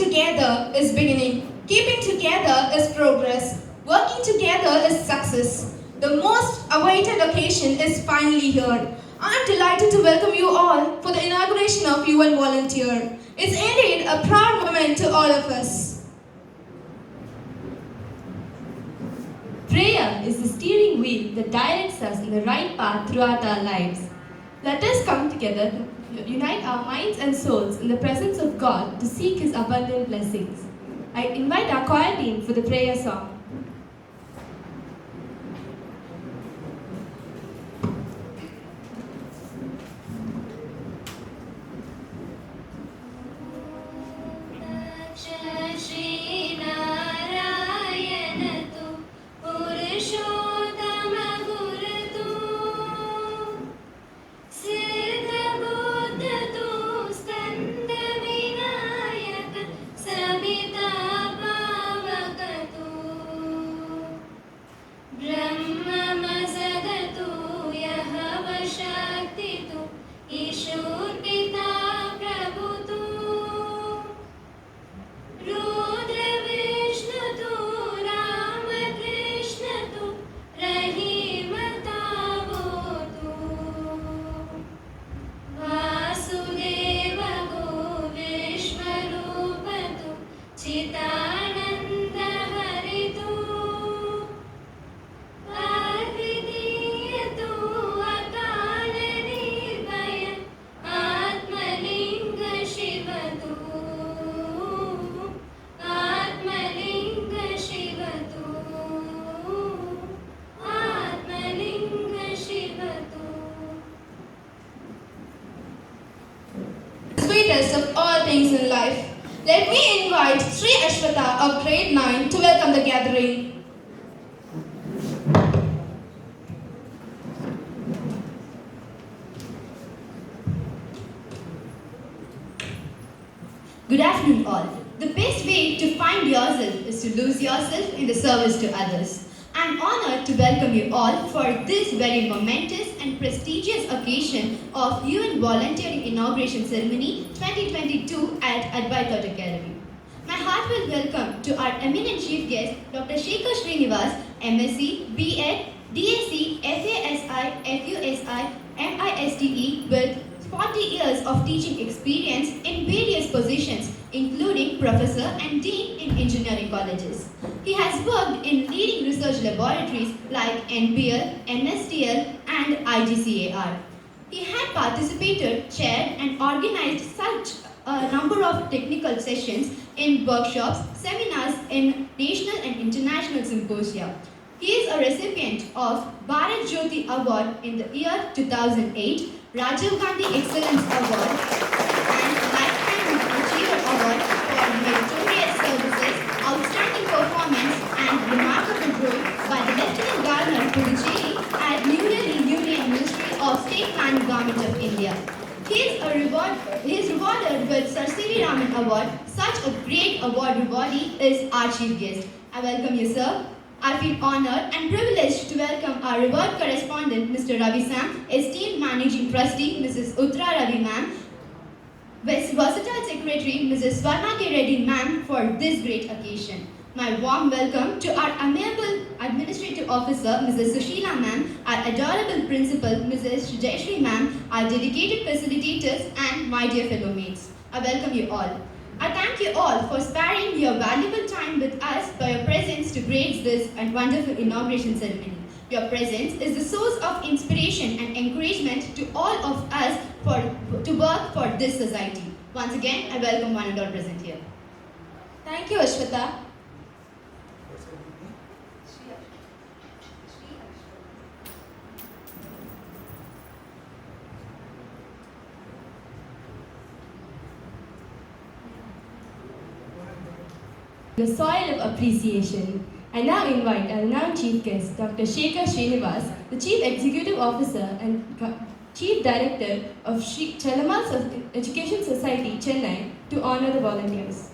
together is beginning. Keeping together is progress. Working together is success. The most awaited occasion is finally here. I am delighted to welcome you all for the inauguration of UN Volunteer. It's indeed a proud moment to all of us. Prayer is the steering wheel that directs us in the right path throughout our lives. Let us come together to unite our minds and souls in the presence of God to seek His abundant blessings. I invite our choir team for the prayer song. Sweetest of all things in life. Let me invite Sri Ashwata of grade 9 to welcome the gathering. Good afternoon all. The best way to find yourself is to lose yourself in the service to others. I am honored to welcome you all for this very momentous and prestigious occasion of UN Volunteering Inauguration Ceremony 2022 at Advait Academy. My heartfelt welcome to our eminent chief guest, Dr. Sekar Srinivas, MSc, B.Ed, DSc, FASI, FUSI, MISTE with 40 years of teaching experience in various positions, including professor and dean in engineering colleges. He has worked in leading research laboratories like NPL, NSTL, and IGCAR. He had participated, chaired, and organized such a number of technical sessions in workshops, seminars in national and international symposia. He is a recipient of Bharat Jyoti Award in the year 2008, Rajiv Gandhi Excellence Award, and Lifetime Achiever Award for meritorious services, outstanding performance, and remarkable role by the Lieutenant Governor Puducherry at New Delhi Union Ministry of State Planning Government of India. He is rewarded with Sir C.V. Raman Award. Such a great award rewardee is our chief guest. I welcome you, sir. I feel honored and privileged to welcome our revered correspondent, Mr. Ravi Sam, esteemed managing trustee, Mrs. Uttara Ravi ma'am, versatile secretary, Mrs. Swarna K. Reddy ma'am, for this great occasion. My warm welcome to our amiable administrative officer, Mrs. Sushila ma'am, our adorable principal, Mrs. Jayashree ma'am, our dedicated facilitators, and my dear fellow mates. I welcome you all. I thank you all for sparing your valuable time with us by your presence to grace this and wonderful inauguration ceremony. Your presence is the source of inspiration and encouragement to all of us to work for this society. Once again, I welcome one and all present here. Thank you, Ashwata. The soil of appreciation. I now invite our renowned chief guest, Dr. Sekar Srinivas, the Chief Executive Officer and Chief Director of Sri Chalamas Education Society, Chennai, to honor the volunteers.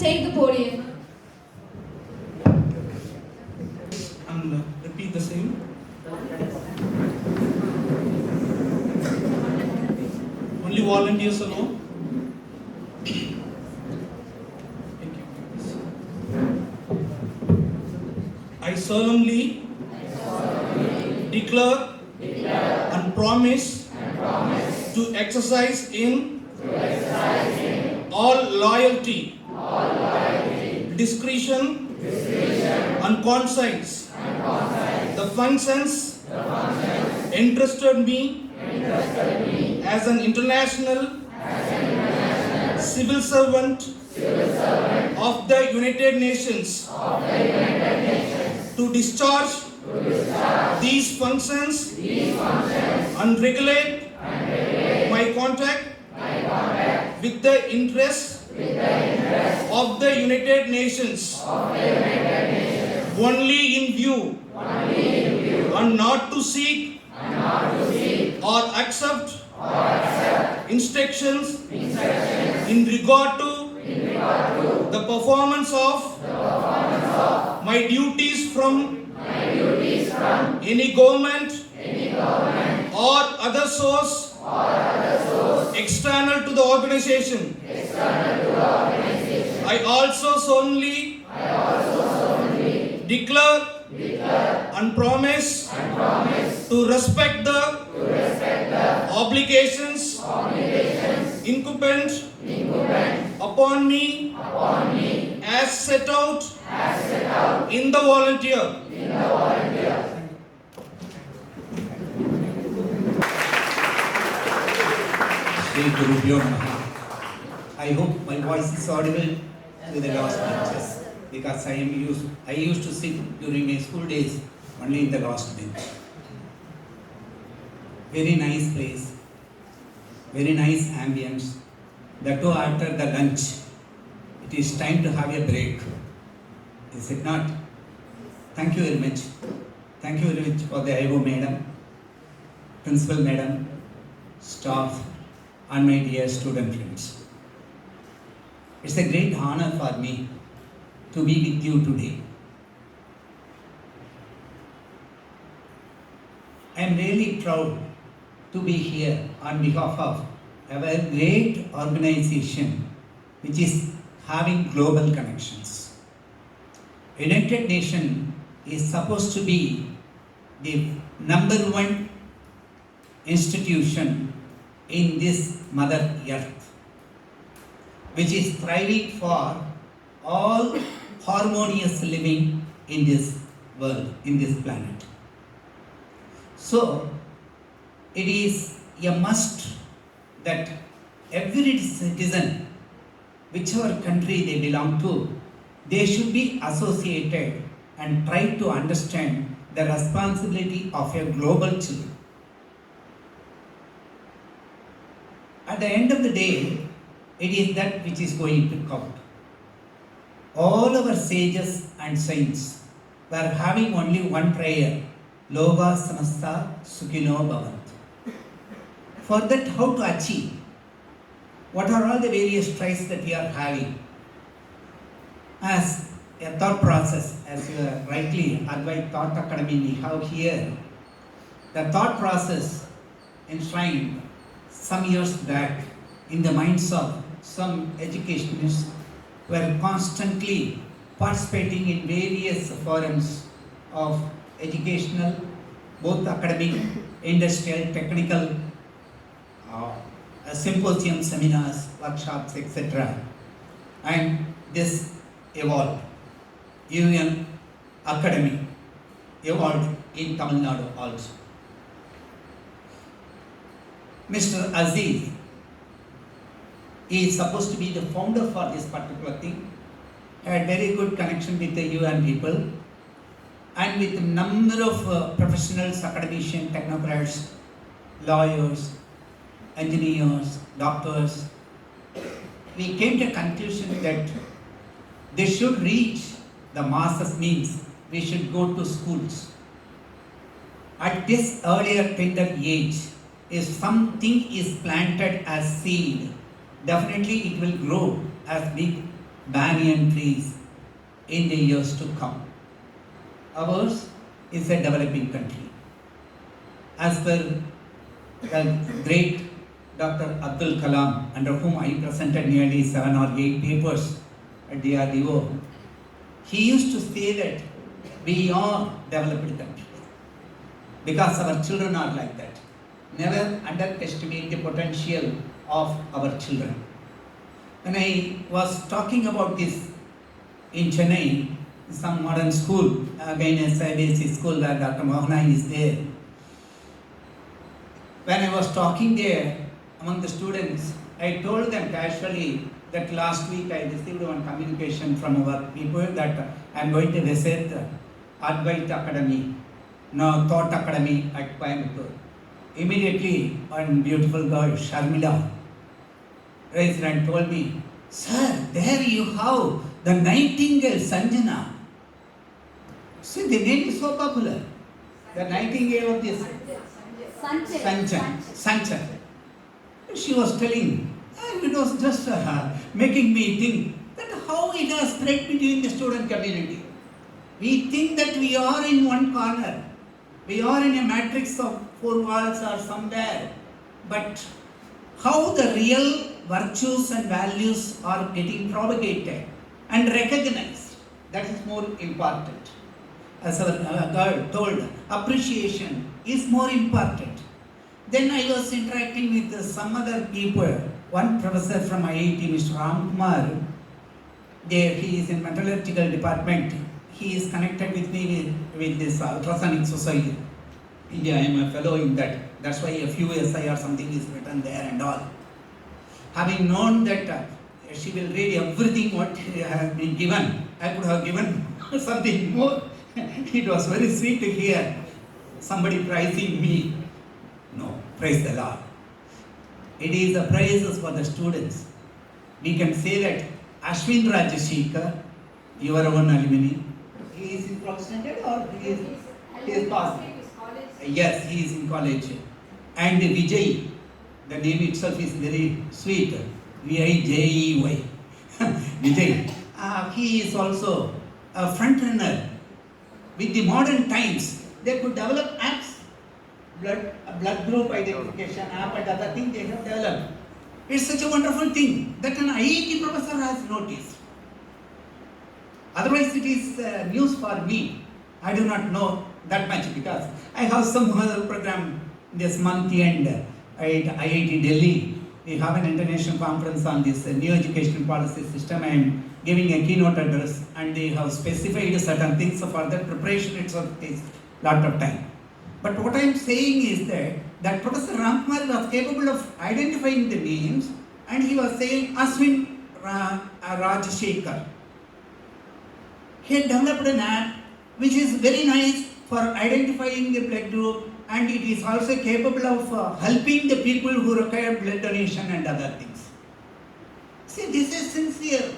take the podium. And repeat the same. Only volunteers alone. Thank you. I solemnly declare and promise to exercise in all loyalty, discretion, and conscience the functions entrusted me as an international civil servant of the United Nations to discharge these functions and regulate my contact with the interests of the United Nations only in view and not to seek or accept instructions in regard to the performance of my duties from any government or other source external to the organization. I also solemnly declare and promise to respect the obligations incumbent upon me as set out in the volunteer. Sri Gurubhyo Namaha. I hope my voice is audible to the last benches because I used to sit during my school days only in the last bench. Very nice place, very nice ambience. That too after the lunch, it is time to have a break. Is it not? Thank you very much. Thank you very much for the IO madam, principal madam, staff, and my dear student friends. It's a great honor for me to be with you today. I am really proud to be here on behalf of a great organization which is having global connections. United Nations is supposed to be the number one institution in this Mother Earth, which is thriving for all harmonious living in this world, in this planet. So, it is a must that every citizen, whichever country they belong to, they should be associated and try to understand the responsibility of a global children. At the end of the day, it is that which is going to count. All our sages and saints were having only one prayer, Loka Samasta Sukhino Bhavantu. For that, how to achieve? What are all the various tries that we are having? As a thought process, as you rightly advised, Thought Academy we have here, the thought process enshrined some years back in the minds of some educationists were constantly participating in various forums of educational, both academic, industrial, technical, symposium, seminars, workshops, etc. And this evolved. UN Academy evolved in Tamil Nadu also. Mr. Aziz is supposed to be the founder for this particular thing. Had very good connection with the UN people and with a number of professionals, academicians, technocrats, lawyers, engineers, doctors. We came to a conclusion that they should reach the masses, means we should go to schools. At this earlier tender age, if something is planted as seed, definitely it will grow as big banyan trees in the years to come. Ours is a developing country. As per the great Dr. Abdul Kalam, under whom I presented nearly 7 or 8 papers at DRDO, he used to say that we are developed country because our children are like that. Never underestimate the potential of our children. When I was talking about this in Chennai, some modern school, again a CBSE school where Dr. Mohana is there. When I was talking there among the students, I told them casually that last week I received one communication from our people that I am going to visit Advait Academy, no, Thought Academy at Coimbatore. Immediately, one beautiful girl, Sharmila, raised and told me, "Sir, there you have the Nightingale Sanjana." See, the name is so popular. The Nightingale of this Sanchan. She was telling, it was just making me think that how it has spread between the student community. We think that we are in one corner. We are in a matrix of 4 walls or somewhere. But how the real virtues and values are getting propagated and recognized, that is more important. As our girl told, appreciation is more important. Then I was interacting with some other people. One professor from IIT, Mr. Ramkumar, there he is in metallurgical department. He is connected with me with this ultrasonic society. India, I am a fellow in that. That's why a few essay or something is written there and all. Having known that she will read everything what has been given, I could have given something more. It was very sweet to hear somebody praising me. No, praise the Lord. It is the praises for the students. We can say that Ashwin Rajashekar, your own alumni, he is in professional or he is past? Yes, he is in college. And Vijay, the name itself is very sweet. Vijay. Vijay. He is also a front runner. With the modern times, they could develop apps, blood group identification app and other things they have developed. It's such a wonderful thing that an IIT professor has noticed. Otherwise, it is news for me. I do not know that much because I have some other program this month end at IIT Delhi. We have an international conference on this new educational policy system and giving a keynote address, and they have specified certain things for that preparation. It takes lot of time. But what I am saying is that Professor Ramkumar was capable of identifying the names, and he was saying Ashwin Rajashekar. He had developed an app which is very nice for identifying the blood group, and it is also capable of helping the people who require blood donation and other things. See, this is sincere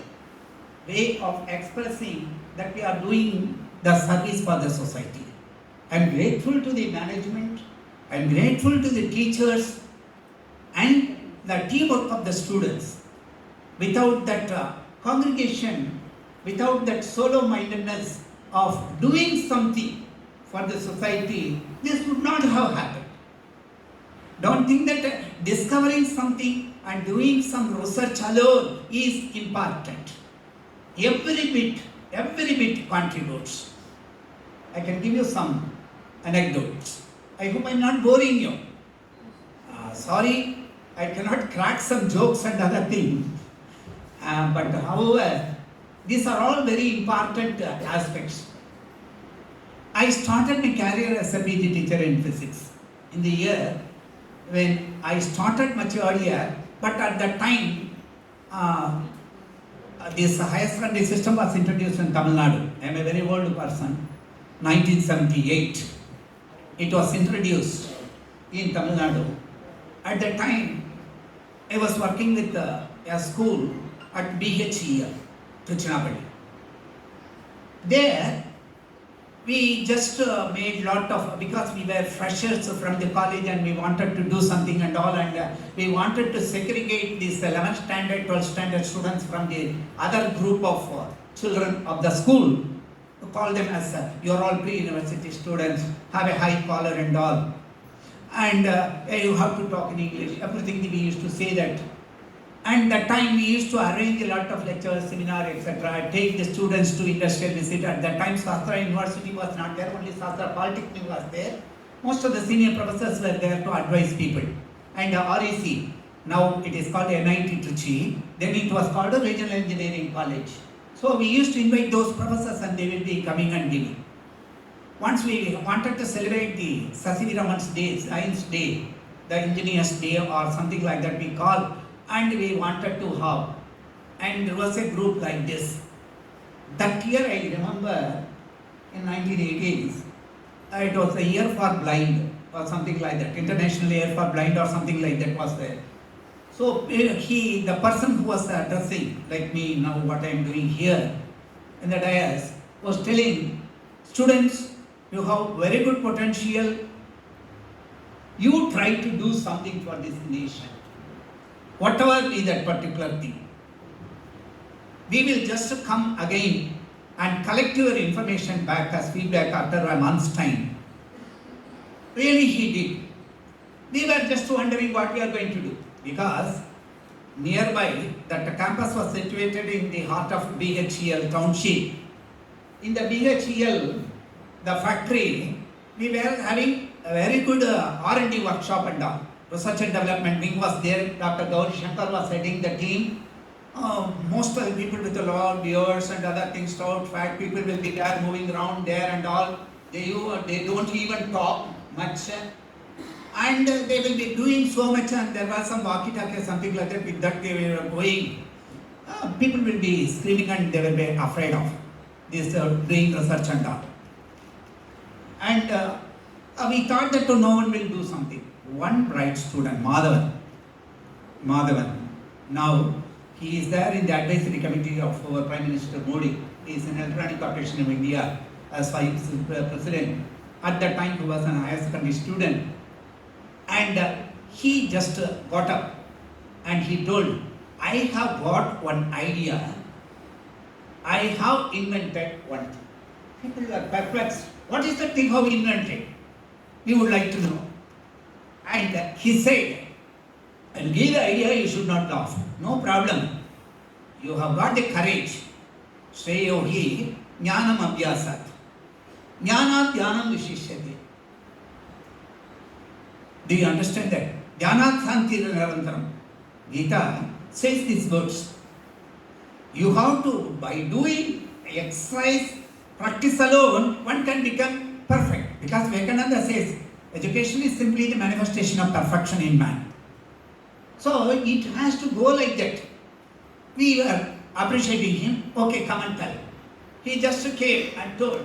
way of expressing that we are doing the service for the society. I am grateful to the management, I am grateful to the teachers and the teamwork of the students. Without that congregation, without that solo-mindedness of doing something for the society, this would not have happened. Don't think that discovering something and doing some research alone is important. Every bit contributes. I can give you some anecdotes. I hope I am not boring you. Sorry, I cannot crack some jokes and other things. But however, these are all very important aspects. I started my career as a PG teacher in physics in the year when I started much earlier, but at that time, this higher secondary system was introduced in Tamil Nadu. I am a very old person. 1978, it was introduced in Tamil Nadu. At that time, I was working with a school at BHE, Trichinapalli. There, we just made lot of, because we were freshers from the college and we wanted to do something and all, and we wanted to segregate these 11th standard, 12th standard students from the other group of children of the school, to call them as you are all pre-university students, have a high collar and all, and you have to talk in English, everything we used to say that. And that time we used to arrange a lot of lectures, seminar, etc. Take the students to industrial visit. At that time, Shastra University was not there, only Shastra Polytechnic was there. Most of the senior professors were there to advise people. And REC, now it is called NIT Trichy, then it was called a Regional Engineering College. So we used to invite those professors and they will be coming and giving. Once we wanted to celebrate the Sasiviraman's Day, Science Day, the Engineers Day or something like that we call, and we wanted to have, and there was a group like this. That year I remember in 1980s, it was the year for blind or something like that, International Year for Blind or something like that was there. So the person who was addressing, like me now what I am doing here in the dais, was telling, students, you have very good potential, you try to do something for this nation. Whatever be that particular thing, we will just come again and collect your information back as feedback after a month's time. Really he did. We were just wondering what we are going to do, because nearby that campus was situated in the heart of BHEL township. In the BHEL, the factory, we were having a very good R&D workshop and all. Research and Development wing was there. Dr. Gauri Shankar was heading the team. Most of the people with the long beards and other things, stout, fat people will be there moving around there and all. They don't even talk much. And they will be doing so much, and there was some walkie-talkie, something like that, with that they were going. People will be screaming and they will be afraid of this doing research and all. And we thought that no one will do something. One bright student, Madhavan, now he is there in the advisory committee of our Prime Minister Modi. He is in Electronic Corporation of India as vice president. At that time he was an higher secondary student, and he just got up and he told, I have got one idea, I have invented one thing. People are perplexed. What is the thing how he invented? We would like to know. And he said, I'll give the idea, you should not laugh. No problem. You have got the courage. Shreyo hi jnanam abhyasat. Jnanat dhyanam vishishyate. Do you understand that? Dhyanat santi nirantaram. Gita says these words. You have to, by doing exercise, practice alone, one can become perfect. Because Vivekananda says, education is simply the manifestation of perfection in man. So it has to go like that. We were appreciating him. Okay, come and tell. He just came and told.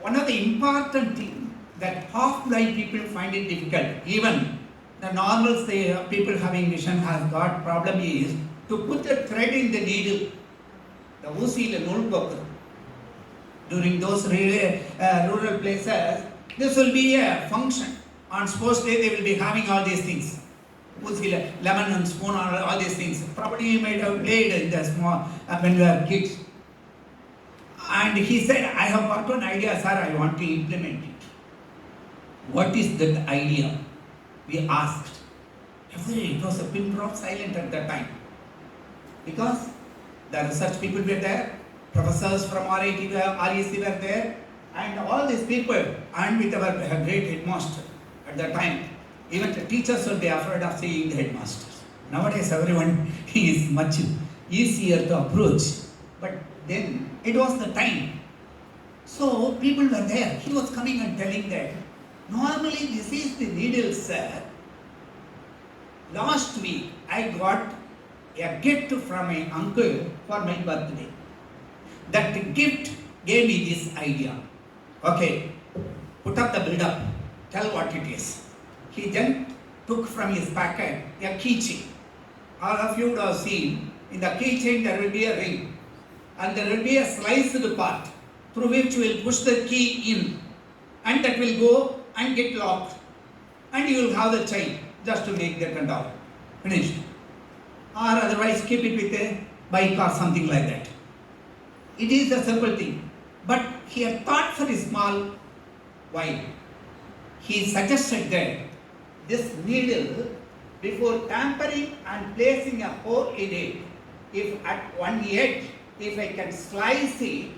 One of the important things that half-blind people find it difficult, even the normals, people having vision has got problem is to put the thread in the needle, the usi, the nulkok. During those rural places, this will be a function. On sports day, they will be having all these things. Lemon and spoon, all these things. Probably you might have played in the small when you were kids. And he said, I have got one idea, sir, I want to implement it. What is that idea? We asked. It was a pin drop silent at that time. Because the research people were there, professors from REC were there, and all these people, and with our great headmaster at that time. Even the teachers will be afraid of seeing the headmasters. Nowadays everyone is much easier to approach. But then it was the time. So people were there. He was coming and telling that, normally this is the needle, sir. Last week I got a gift from my uncle for my birthday. That gift gave me this idea. Okay, put up the build-up, tell what it is. He then took from his packet a keychain. All of you would have seen, in the keychain there will be a ring and there will be a sliced part. through which you will push the key in, and that will go and get locked, and you will have the chain just to make that and all. Finished. Or otherwise keep it with a bike or something like that. It is a simple thing. But he had thought for a small while. He suggested that this needle, before tampering and placing a hole in it, if at one edge, if I can slice it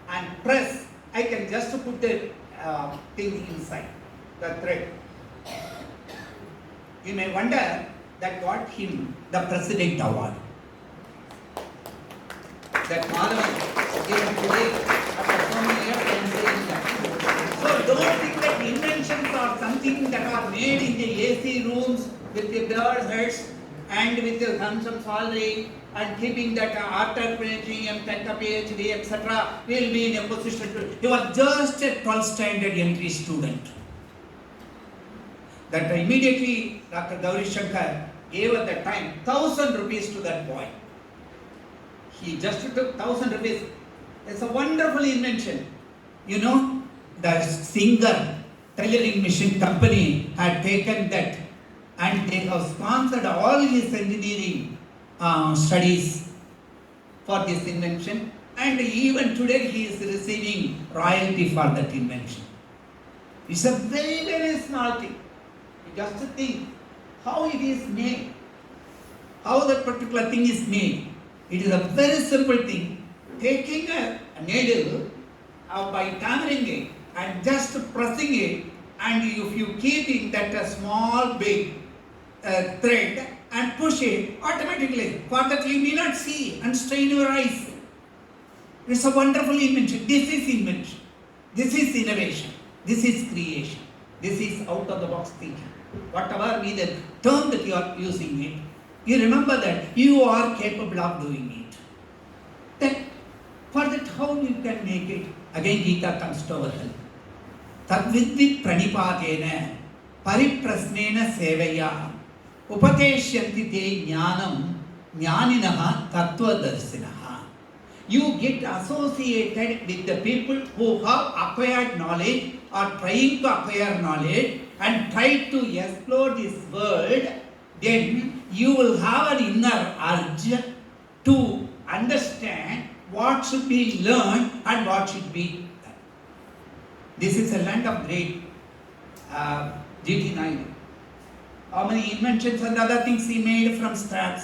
and press, I can just put the thing inside, the thread. You may wonder that got him the President Award. That marvel, even today, after so many years, I am saying that. So don't think that inventions are something that are made in the AC rooms with the bird heads and with the handsome salary and keeping that after finishing M.Tech, PhD, etc. will be in a position to. He was just a 12th standard entry student. That immediately Dr. Gauri Shankar gave at that time 1,000 rupees to that boy. He just took 1,000 rupees. It's a wonderful invention. You know, the Sekar tailoring machine company had taken that and they have sponsored all his engineering studies for this invention, and even today he is receiving royalty for that invention. It's a very, very small thing. You just think how it is made, how that particular thing is made. It is a very simple thing. Taking a needle by tampering it and just pressing it, and if you keep in that a small big thread and push it automatically, for that you may not see and strain your eyes. It's a wonderful invention. This is invention. This is innovation. This is creation. This is out of the box thinking. Whatever be the term that you are using it, you remember that you are capable of doing it. Then, for that, how you can make it? Again, Gita comes to our help. Tadvidvit pranipadena pariprasnena sevaya upateshyanti te jnanam jnaninaha tattvadarshinaha. You get associated with the people who have acquired knowledge or trying to acquire knowledge and try to explore this world, then you will have an inner urge to understand what should be learned and what should be done. This is a land of great GT Naidu. How many inventions and other things he made from scratch?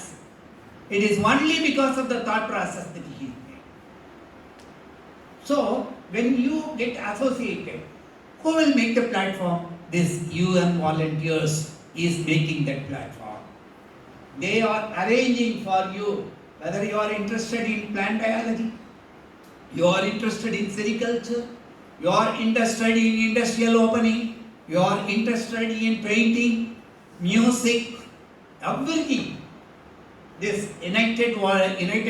It is only because of the thought process that he made. So, when you get associated, who will make the platform? This UN volunteers is making that platform. They are arranging for you, whether you are interested in plant biology, you are interested in sericulture, you are interested in industrial opening, you are interested in painting, music, everything. This United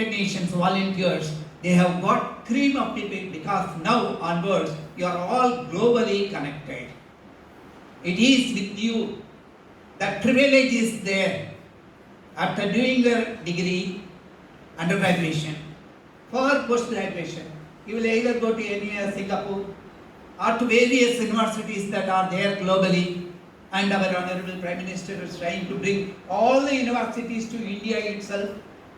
Nations volunteers, they have got cream of people because now onwards you are all globally connected. It is with you. That privilege is there. After doing your degree, undergraduation, for post-graduation, you will either go to NUS Singapore or to various universities that are there globally. And our Honorable Prime Minister is trying to bring all the universities to India itself.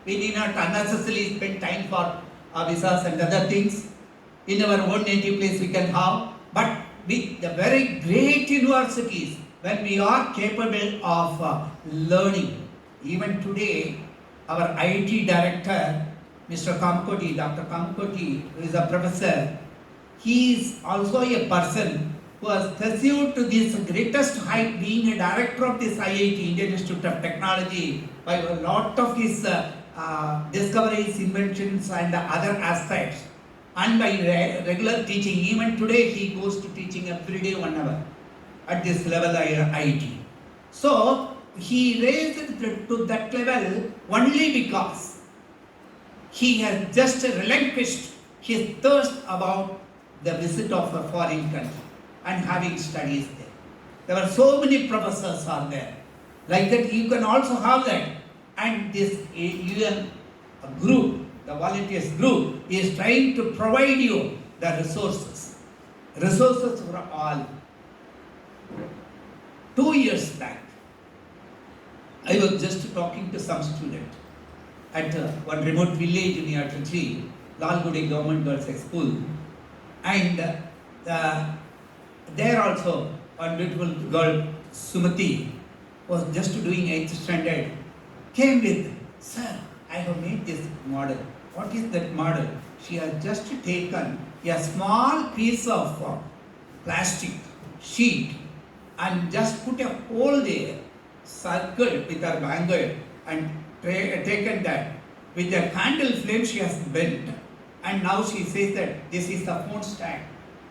We need not unnecessarily spend time for visas and other things. In our own native place we can have. But with the very great universities, when we are capable of learning, even today, our IT director, Mr. Kamkoti, Dr. Kamkoti, who is a professor, he is also a person who has pursued to this greatest height, being a director of this IIT, Indian Institute of Technology, by a lot of his discoveries, inventions and other aspects, and by regular teaching. Even today he goes to teaching every day 1 hour at this level IIT. So he raised it to that level only because he has just relinquished his thirst about the visit of a foreign country and having studies there. There were so many professors are there. Like that you can also have that. And this UN group the volunteers group, is trying to provide you the resources. Resources for all. 2 years back, I was just talking to some student at one remote village near Trichy, Lalgudi Government Girls High School, and there also one beautiful girl, Sumati, was just doing 8th standard, came with, "Sir, I have made this model." What is that model? She has just taken a small piece of plastic sheet and just put a hole there, circled with her bangle, and taken that. With a candle flame she has bent, and now she says that this is the phone stand.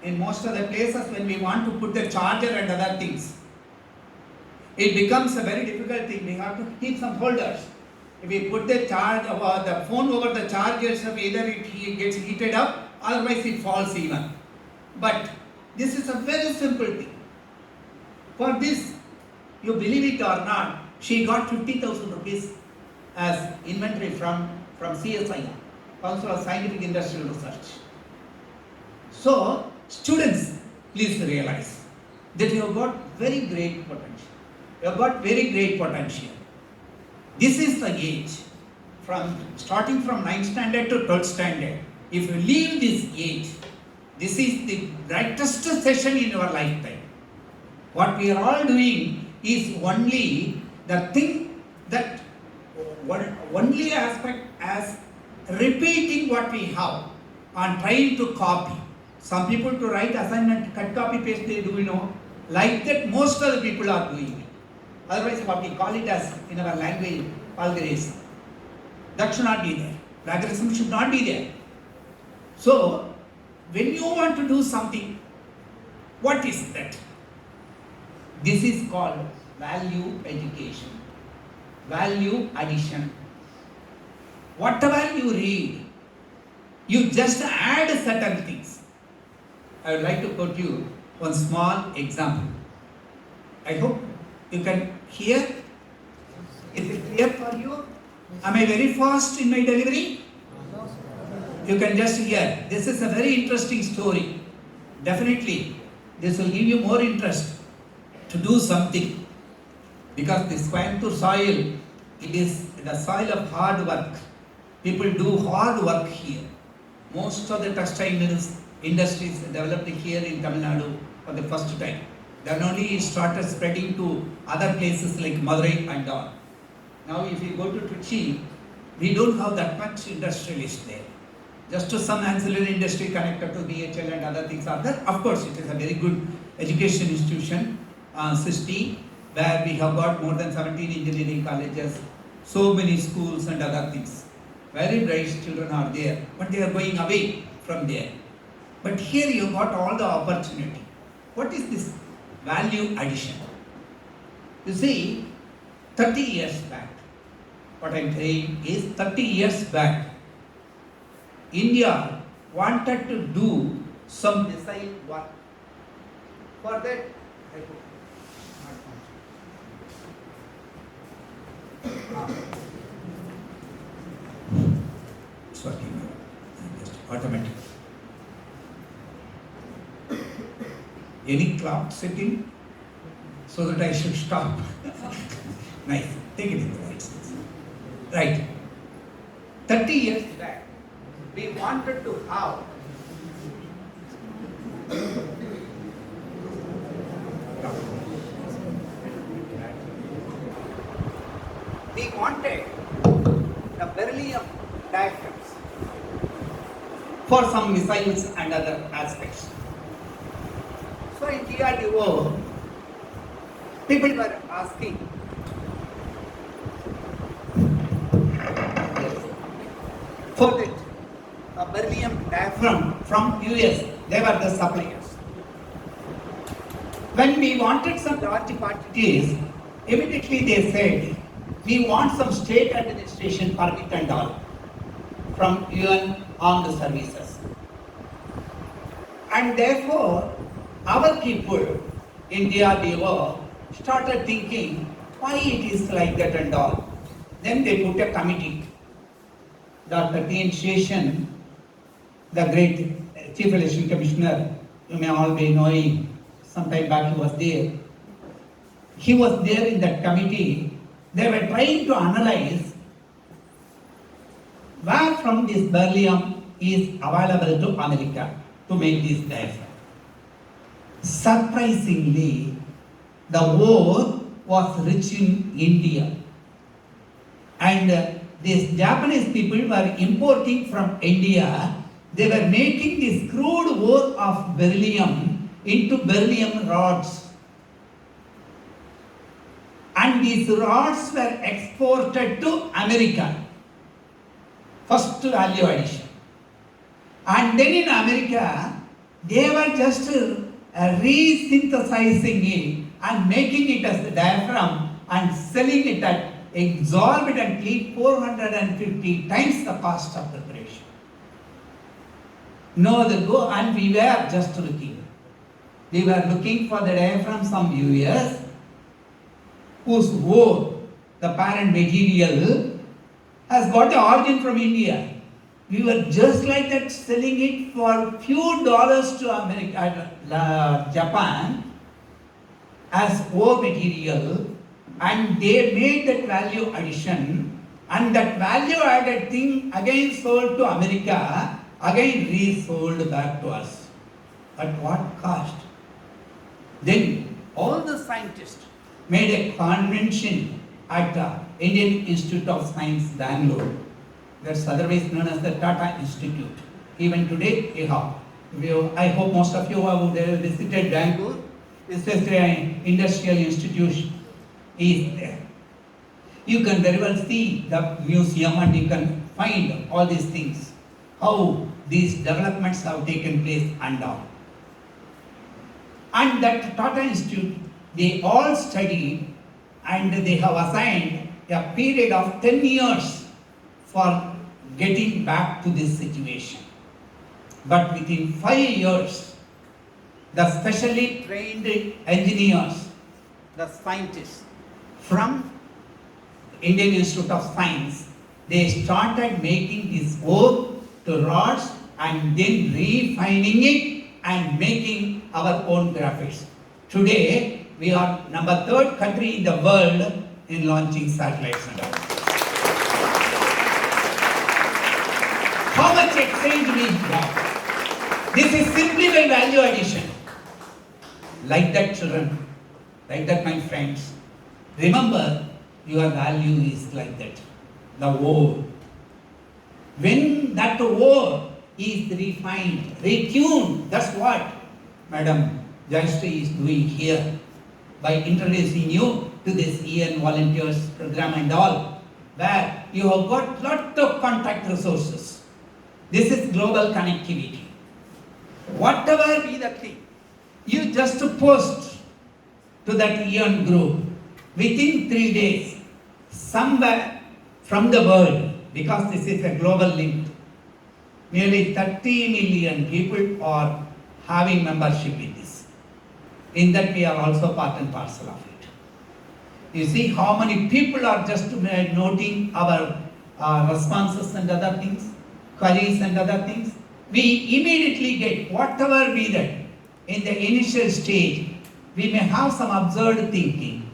In most of the places when we want to put the charger and other things, it becomes a very difficult thing. We have to keep some holders. If we put the the phone over the chargers, either it gets heated up, otherwise it falls even. But this is a very simple thing. For this, you believe it or not, she got 50,000 rupees as inventory from CSI, Council of Scientific Industrial Research. So, students, please realize that you have got very great potential. You have got very great potential. This is the age, starting from 9th standard to 12th standard. If you leave this age, this is the brightest session in your lifetime. What we are all doing is only the thing that only aspect as repeating what we have and trying to copy. Some people to write assignment, cut, copy, paste, they do, like that most of the people are doing it. Otherwise, what we call it as in our language, plagiarism. That should not be there. Plagiarism should not be there. So, when you want to do something, what is that? This is called value education, value addition. Whatever you read, you just add certain things. I would like to quote you one small example. I hope you can hear. Is it clear for you? Am I very fast in my delivery? You can just hear. This is a very interesting story. Definitely, this will give you more interest to do something. Because this Coimbatore soil, it is the soil of hard work. People do hard work here. Most of the textile mills, industries developed here in Tamil Nadu for the first time. Then only it started spreading to other places like Madurai and all. Now if you go to Trichy, we don't have that much industrialist there. Just some ancillary industry connected to BHL and other things are there. Of course, it is a very good education institution, SISTI, where we have got more than 17 engineering colleges, so many schools and other things. Very bright children are there, but they are going away from there. But here you got all the opportunity. What is this value addition? You see, 30 years back, what I am saying is 30 years back, India wanted to do some missile work. For that, I could not it's working, just automatic. Any clock setting so that I should stop? Nice, take it in the right sense. Right. 30 years back, we wanted to have the beryllium diagrams for some missiles and other aspects. So in DRDO, people were asking, for that beryllium diaphragm from US, they were the suppliers. When we wanted some large quantities, immediately they said, we want some state administration permit and all from UN armed services. And therefore, our people in DRDO started thinking, why it is like that and all. Then they put a committee. Dr. T.N. Sheshan, the great Chief Election Commissioner, you may all be knowing, sometime back he was there. He was there in that committee. They were trying to analyze where from this beryllium is available to America to make this diaphragm. Surprisingly, the ore was rich in India. And these Japanese people were importing from India. They were making this crude ore of beryllium into beryllium rods. And these rods were exported to America. First value addition. And then in America, they were just resynthesizing it and making it as the diaphragm and selling it at exorbitantly 450 times the cost of preparation. No other go, and we were just looking. We were looking for the diaphragm from US, whose ore, the parent material, has got the origin from India. We were just like that selling it for few dollars to America, Japan as ore material, and they made that value addition, and that value added thing again sold to America, again resold back to us. At what cost? Then all the scientists made a convention at the Indian Institute of Science, Bangalore. That's otherwise known as the Tata Institute. Even today, I hope most of you have visited Bangalore. This is an industrial institution is there. You can very well see the museum and you can find all these things, how these developments have taken place and all. And that Tata Institute, they all studied and they have assigned a period of 10 years for getting back to this situation. But within 5 years, the specially trained engineers, the scientists from Indian Institute of Science, they started making this ore to rods and then refining it and making our own graphics. Today, we are number 3rd country in the world in launching satellites and all. How much exchange we got? This is simply by value addition. Like that, children, like that, my friends. Remember, your value is like that. The ore. When that ore is refined, retuned, that's what Madam Jayashree is doing here by introducing you to this EN volunteers program and all, where you have got lot of contact resources. This is global connectivity. Whatever be the thing, you just post to that EN group. Within 3 days, somewhere from the world, because this is a global link, nearly 30 million people are having membership in this. In that we are also part and parcel of it. You see how many people are just noting our responses and other things, queries and other things. We immediately get whatever be that. In the initial stage, we may have some absurd thinking.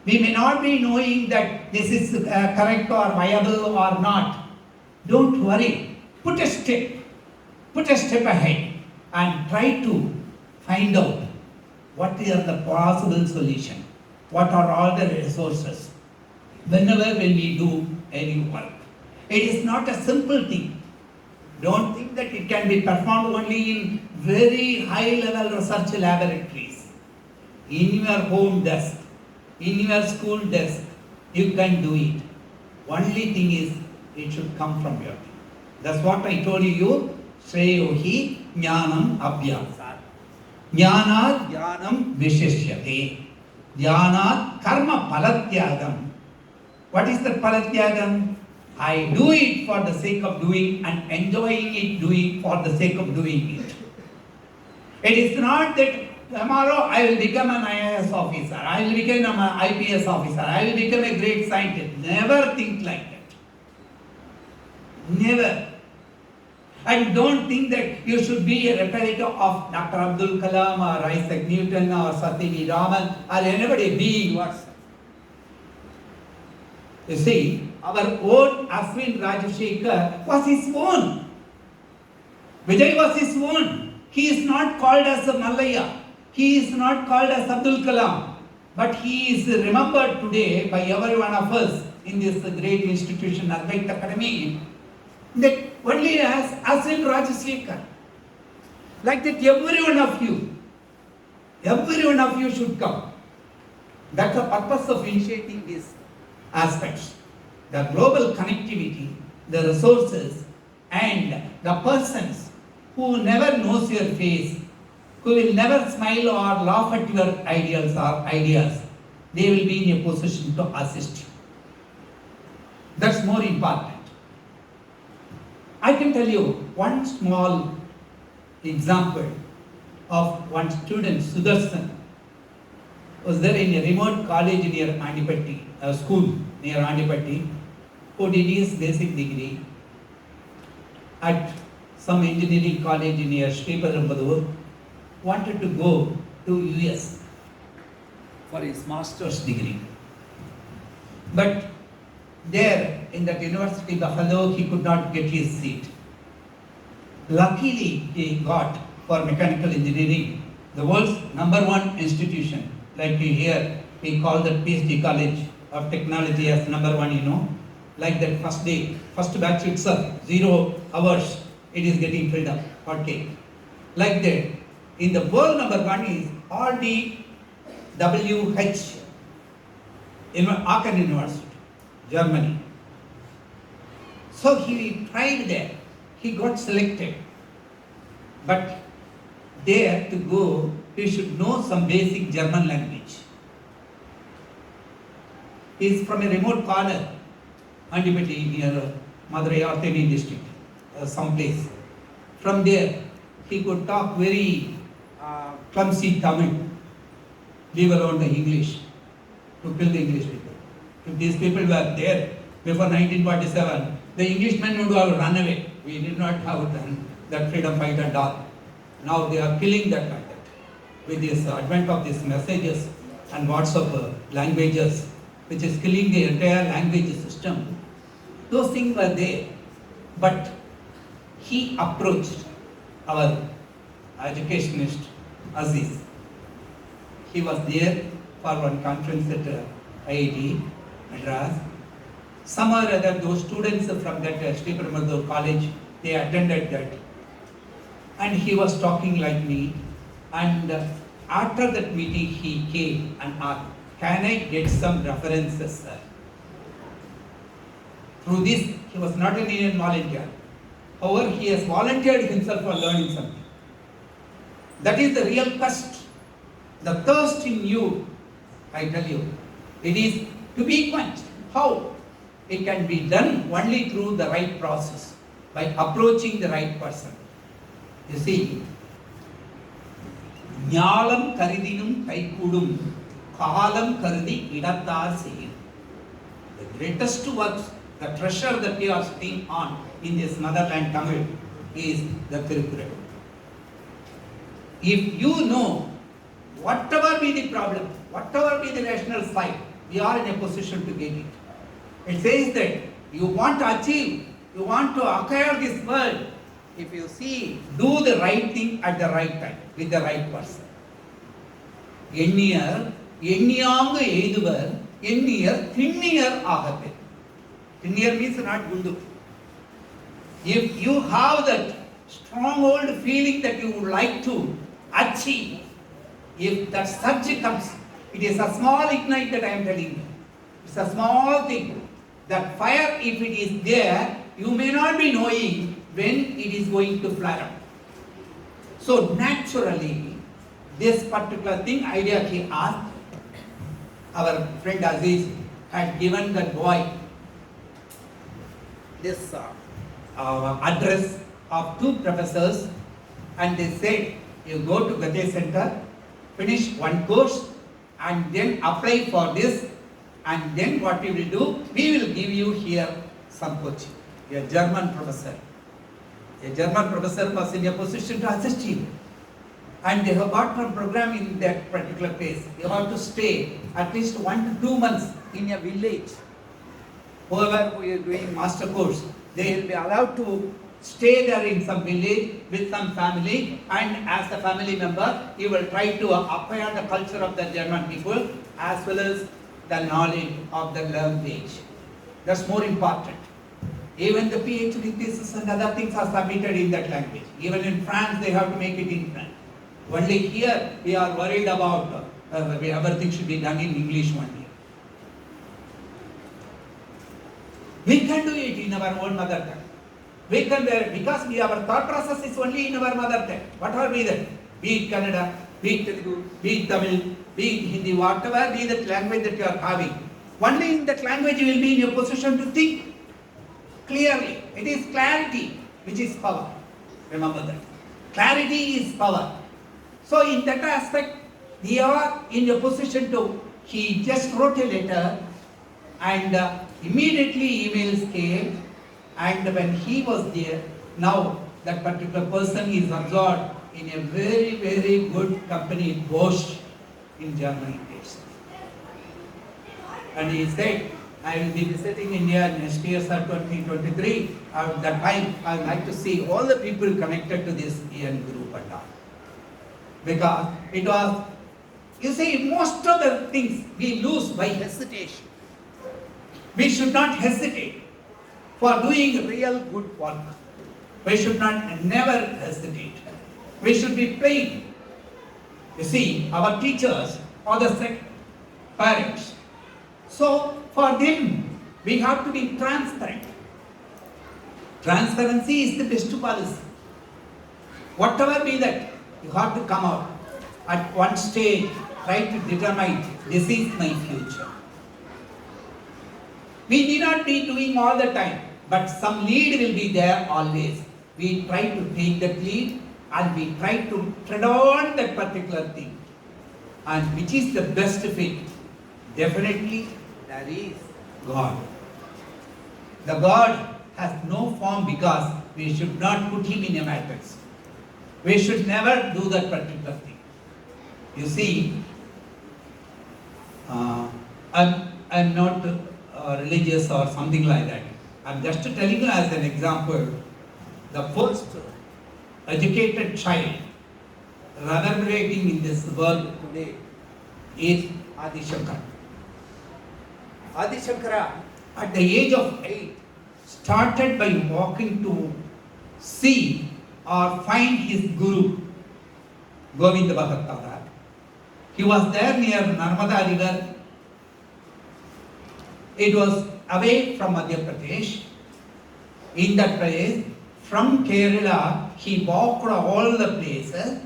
We may not be knowing that this is correct or viable or not. Don't worry. Put a step ahead and try to find out what is the possible solution. What are all the resources? When we do any work. It is not a simple thing. Don't think that it can be performed only in very high level research laboratories. In your home desk, in your school desk, you can do it. Only thing is, it should come from your thing. That's what I told you. Shreyohi jnanam abhyasat. Jnanat jnanam vishishyate. Jnanat karma palatyagam. What is the palatyagam? I do it for the sake of doing and enjoying it, doing for the sake of doing it. It is not that tomorrow I will become an IAS officer, I will become an IPS officer, I will become a great scientist. Never think like that. Never. And don't think that you should be a replica of Dr. Abdul Kalam or Isaac Newton or Satyajit Raman or anybody. Be yourself. You see, our own Ashwin Rajashekar was his own. Vijay was his own. He is not called as a Malaya. He is not called as Abdul Kalam. But he is remembered today by every one of us in this great institution, Advaita Academy, that only as Ashwin Rajashekar. Like that every one of you should come. That's the purpose of initiating these aspects. The global connectivity, the resources, and the persons who never knows your face, who will never smile or laugh at your ideas, they will be in a position to assist you. That's more important. I can tell you one small example of one student, Sudarshan, was there in a remote college near Andipatti, a school near Andipatti, who did his basic degree at some engineering college near Sriperumbudur, wanted to go to US for his master's degree. But there in that university, Buffalo, he could not get his seat. Luckily, he got for mechanical engineering, the world's #1 institution. Like here, we call the PhD College of Technology as #1, Like that first day, first batch itself, 0 hours, it is getting filled up, hot cake. Like that, in the world #1 is RDWH, in Aachen University, Germany. So he tried there, he got selected. But there to go, he should know some basic German language. He is from a remote corner, Andipatti near Madurai or Theni district, someplace. From there, he could talk very clumsy Tamil, leave alone the English, to kill the English people. If these people were there before 1947, the Englishmen would have run away. We did not have done that freedom fight and all. Now they are killing that like that. With this advent of these messages and WhatsApp languages, which is killing the entire language system. Those things were there. But he approached our educationist Aziz. He was there for one conference at IIT Madras. Some or other, those students from that Sriperumbudur college, they attended that. And he was talking like me. And after that meeting, he came and asked, "Can I get some references, sir?" Through this, he was not an Indian volunteer. However, he has volunteered himself for learning something. That is the real quest. The thirst in you, I tell you, it is to be quenched. How? It can be done only through the right process, by approaching the right person. You see, ஞாலம் கருதினும் கைகூடும் காலம் கருதி இடத்தார் செய்யும். The greatest works, the treasure that we are sitting on in this motherland Tamil is the Tirukkural. If you know, whatever be the problem, whatever be the rational side, we are in a position to get it. It says that you want to achieve, you want to acquire this world, if you see, do the right thing at the right time, with the right person. எண்ணியர் எண்ணியாங்கு எய்துவர் எண்ணியர் திண்ணியர் ஆகவே. Tinnier means not gundu. If you have that stronghold feeling that you would like to achieve, if that surge comes, it is a small ignite that I am telling you. It's a small thing. That fire, if it is there, you may not be knowing when it is going to flare up. So naturally, this particular thing, idea he asked, our friend Aziz had given that boy this address of 2 professors, and they said, you go to Gate Center, finish one course, and then apply for this, and then what we will do, we will give you here some coaching. a German professor. A German professor was in a position to assist him. And they have got a program in that particular place. You have to stay at least 1 to 2 months in a village. Whoever who is doing master course, they will be allowed to stay there in some village with some family, and as a family member, he will try to acquire the culture of the German people as well as the knowledge of the language. That's more important. Even the PhD thesis and other things are submitted in that language. Even in France, they have to make it in French. Only here, we are worried about everything should be done in English only. We can do it in our own mother tongue. We can, because our thought process is only in our mother tongue. Whatever be that, be it Kannada, be it Telugu, be it Tamil, be it Hindi, whatever be that language that you are having. Only in that language you will be in a position to think clearly. It is clarity which is power. Remember that. Clarity is power. So in that aspect, we are in a position to, he just wrote a letter and immediately emails came, and when he was there, now that particular person is absorbed in a very, very good company, Bosch, in Germany. And he said, I will be visiting India next year, sir, 2023. At that time, I would like to see all the people connected to this EN group and all. Because it was, you see, most of the things we lose by hesitation. We should not hesitate for doing real good work. We should not never hesitate. We should be plain. You see, our teachers are the parents. So, for them, we have to be transparent. Transparency is the best policy. Whatever be that, you have to come out at one stage, try to determine, this is my future. We need not be doing all the time, but some lead will be there always. We try to take that lead and we try to tread on that particular thing. And which is the best fit? Definitely, there is God. The God has no form because we should not put him in a matrix. We should never do that particular thing. You see, I'm not religious or something like that. I'm just telling you as an example, the first educated child reverberating in this world today is Adi Shankar. Adi Shankara, at the age of 8, started by walking to see or find his guru, Govinda Bhagat Thakur. He was there near Narmada river. It was away from Madhya Pradesh. In that place, from Kerala, he walked all the places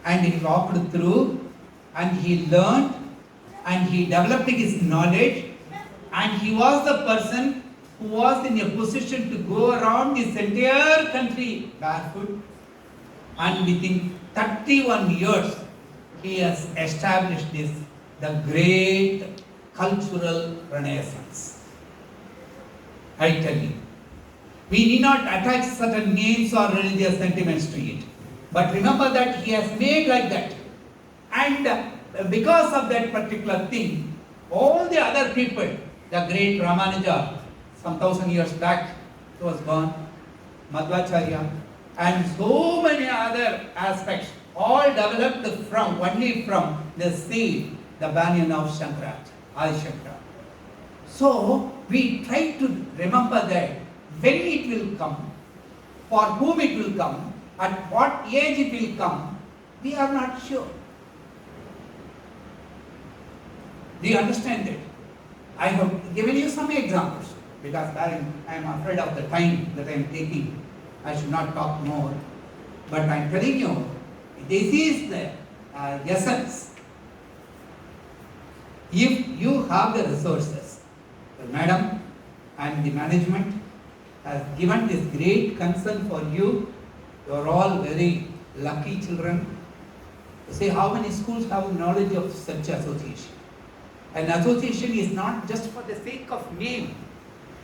and he walked through and he learned and he developed his knowledge, and he was the person who was in a position to go around this entire country barefoot, and within 31 years he has established this, the great cultural renaissance. I tell you, we need not attach certain names or religious sentiments to it, but remember that he has made like that, and because of that particular thing, all the other people, the great Ramanuja, some 1,000 years back, he was born, Madhvacharya, and so many other aspects, all developed only from the seed, the banyan of Shankaracharya, Adi Shankara. So, we try to remember that when it will come, for whom it will come, at what age it will come, we are not sure. Do you understand that? I have given you some examples because I am afraid of the time that I am taking. I should not talk more. But I am telling you, this is the essence. If you have the resources, the madam and the management has given this great concern for you. You are all very lucky children. You see how many schools have knowledge of such association. An association is not just for the sake of name.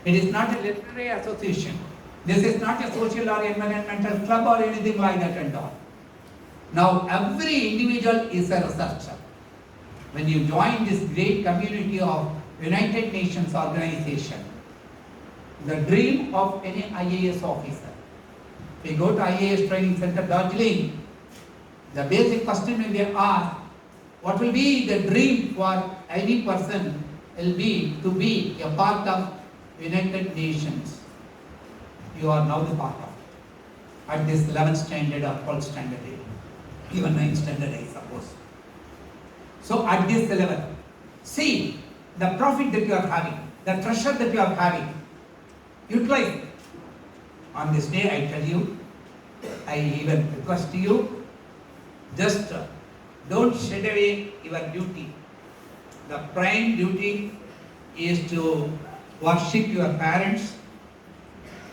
It is not a literary association. This is not a social or environmental club or anything like that and all. Now every individual is a researcher. When you join this great community of United Nations organization, the dream of any IAS officer. If you go to IAS Training Center Darjeeling, the basic question will be asked, what will be the dream for any person will be to be a part of United Nations. You are now the part of it. At this 11th standard or 12th standard, even 9th standard I suppose. So at this level, see the profit that you are having, the treasure that you are having, utilize it. On this day I tell you, I even request you, just don't shed away your duty. The prime duty is to worship your parents.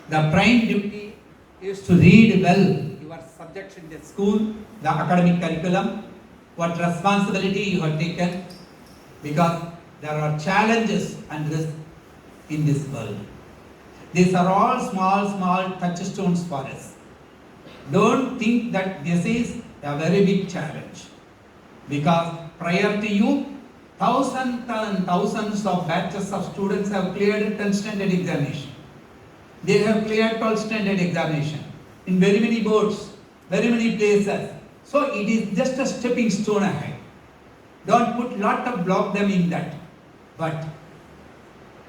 The prime duty is to read well your subjects in the school, the academic curriculum, what responsibility you have taken, because there are challenges and risks in this world. These are all small touchstones for us. Don't think that this is a very big challenge, because prior to you, thousands and thousands of batches of students have cleared 10th standard examination. They have cleared 12th standard examination in very many boards, very many places. So it is just a stepping stone ahead. Don't put lot of block them in that, but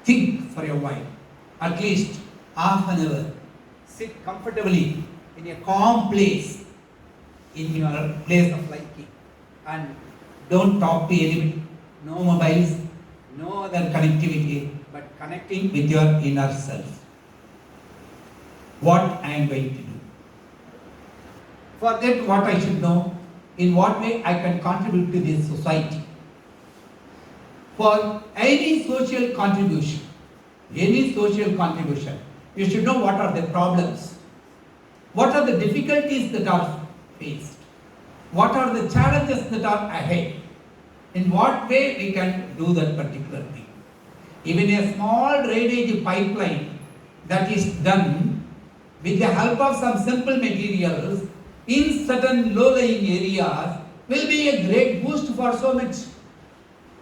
think for a while, at least half an hour. Sit comfortably in a calm place, in your place of liking, and don't talk to anybody. No mobiles, no other connectivity, but connecting with your inner self. What I am going to do. For that, what I should know, in what way I can contribute to this society. For any social contribution, you should know what are the problems, what are the difficulties that are faced, what are the challenges that are ahead, in what way we can do that particular thing. Even a small drainage pipeline that is done with the help of some simple materials in certain low-lying areas will be a great boost for so much.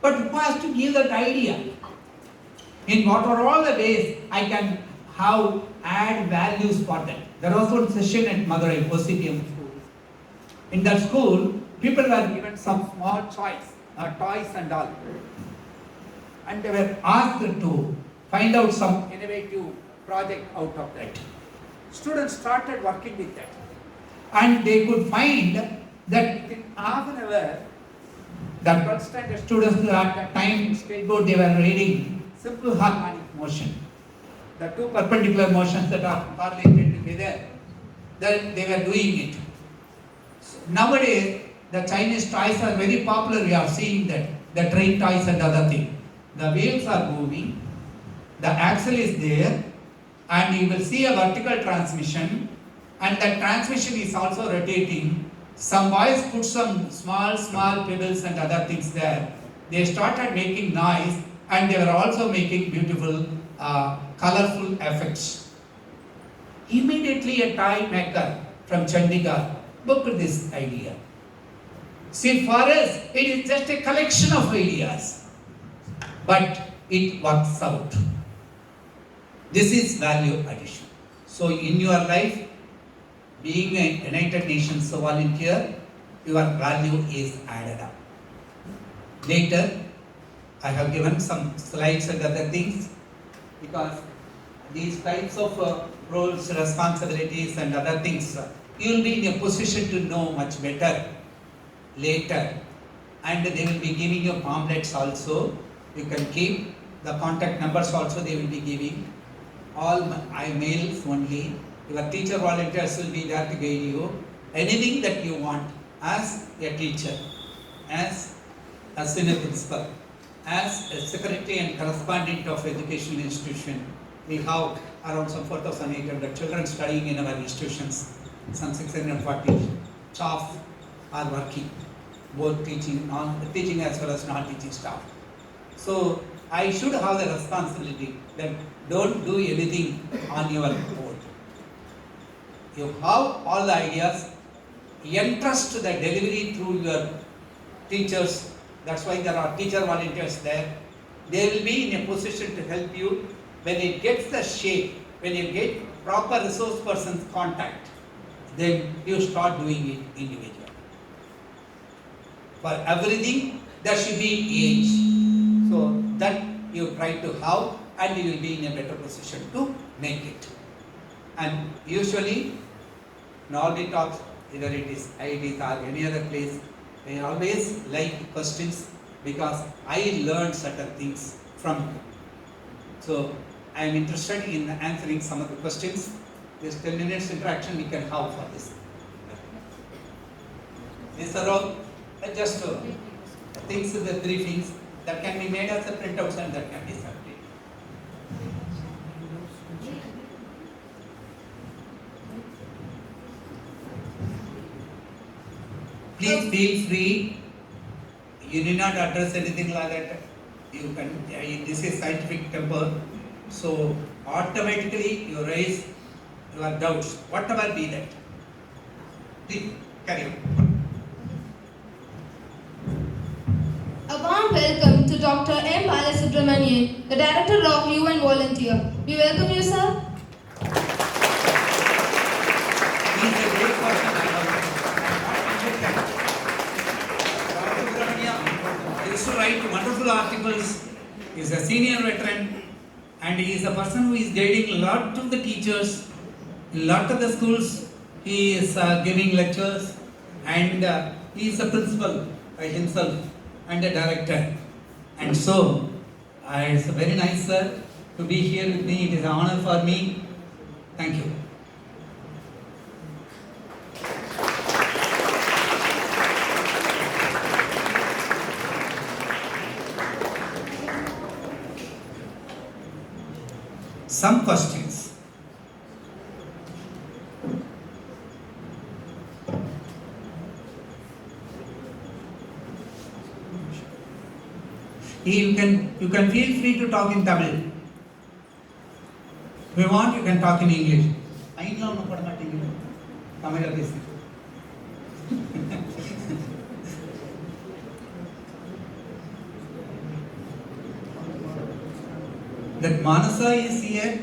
But who has to give that idea? In what are all the ways I can add values for that? There was one session at Madurai, OCPM school. In that school, people were given some small toys and all. And they were asked to find out some innovative project out of that. Students started working with that. And they could find that within half an hour, the 12th standard students at that time skateboard, they were reading simple harmonic motion. The two perpendicular motions that are correlated together, then they were doing it. So nowadays, the Chinese toys are very popular. We are seeing that the train toys and other things. The wheels are moving, the axle is there, and you will see a vertical transmission, and that transmission is also rotating. Some boys put some small pebbles and other things there. They started making noise, and they were also making beautiful, colorful effects. Immediately a toy maker from Chandigarh booked this idea. See, for us, it is just a collection of ideas, but it works out. This is value addition. So in your life, being a United Nations volunteer, your value is added up. Later, I have given some slides and other things, because these types of roles, responsibilities and other things, you will be in a position to know much better later. And they will be giving you pamphlets also. You can keep the contact numbers also, they will be giving. All mails only. Your teacher volunteers will be there to guide you. Anything that you want as a teacher, as a senior principal, as a secretary and correspondent of educational institution. We have around some 4,800 children studying in our institutions. Some 640 staff are working, both teaching as well as non-teaching staff. So I should have the responsibility that don't do anything on your own. You have all the ideas, entrust the delivery through your teachers. That's why there are teacher volunteers there. They will be in a position to help you when it gets the shape, when you get proper resource person's contact, then you start doing it individually. For everything, there should be age. So that you try to have, and you will be in a better position to make it. And usually, in all the talks, either it is IITs or any other place, I always like questions because I learned certain things from you. So I am interested in answering some of the questions. This 10 minutes interaction we can have for this. These are all just things, the briefings that can be made as a printouts and that can be submitted. Please feel free. You need not address anything like that. You can. This is scientific temper, so automatically you raise your doubts, whatever be that. Please carry on. A warm welcome to Dr. M. Balasubramanian, the Director of UN Volunteer. We welcome you, sir. He is a great person. Dr. Subramanian used to write wonderful articles. He is a senior veteran, and he is a person who is guiding a lot of the teachers, a lot of the schools. He is giving lectures, and he is a principal by himself and a director. And so, it's very nice, sir, to be here with me. It is an honor for me. Thank you. Some questions. You can feel free to talk in Tamil. If you want, you can talk in English. I know no pada matingu. Tamil pesi. That Manasa is here.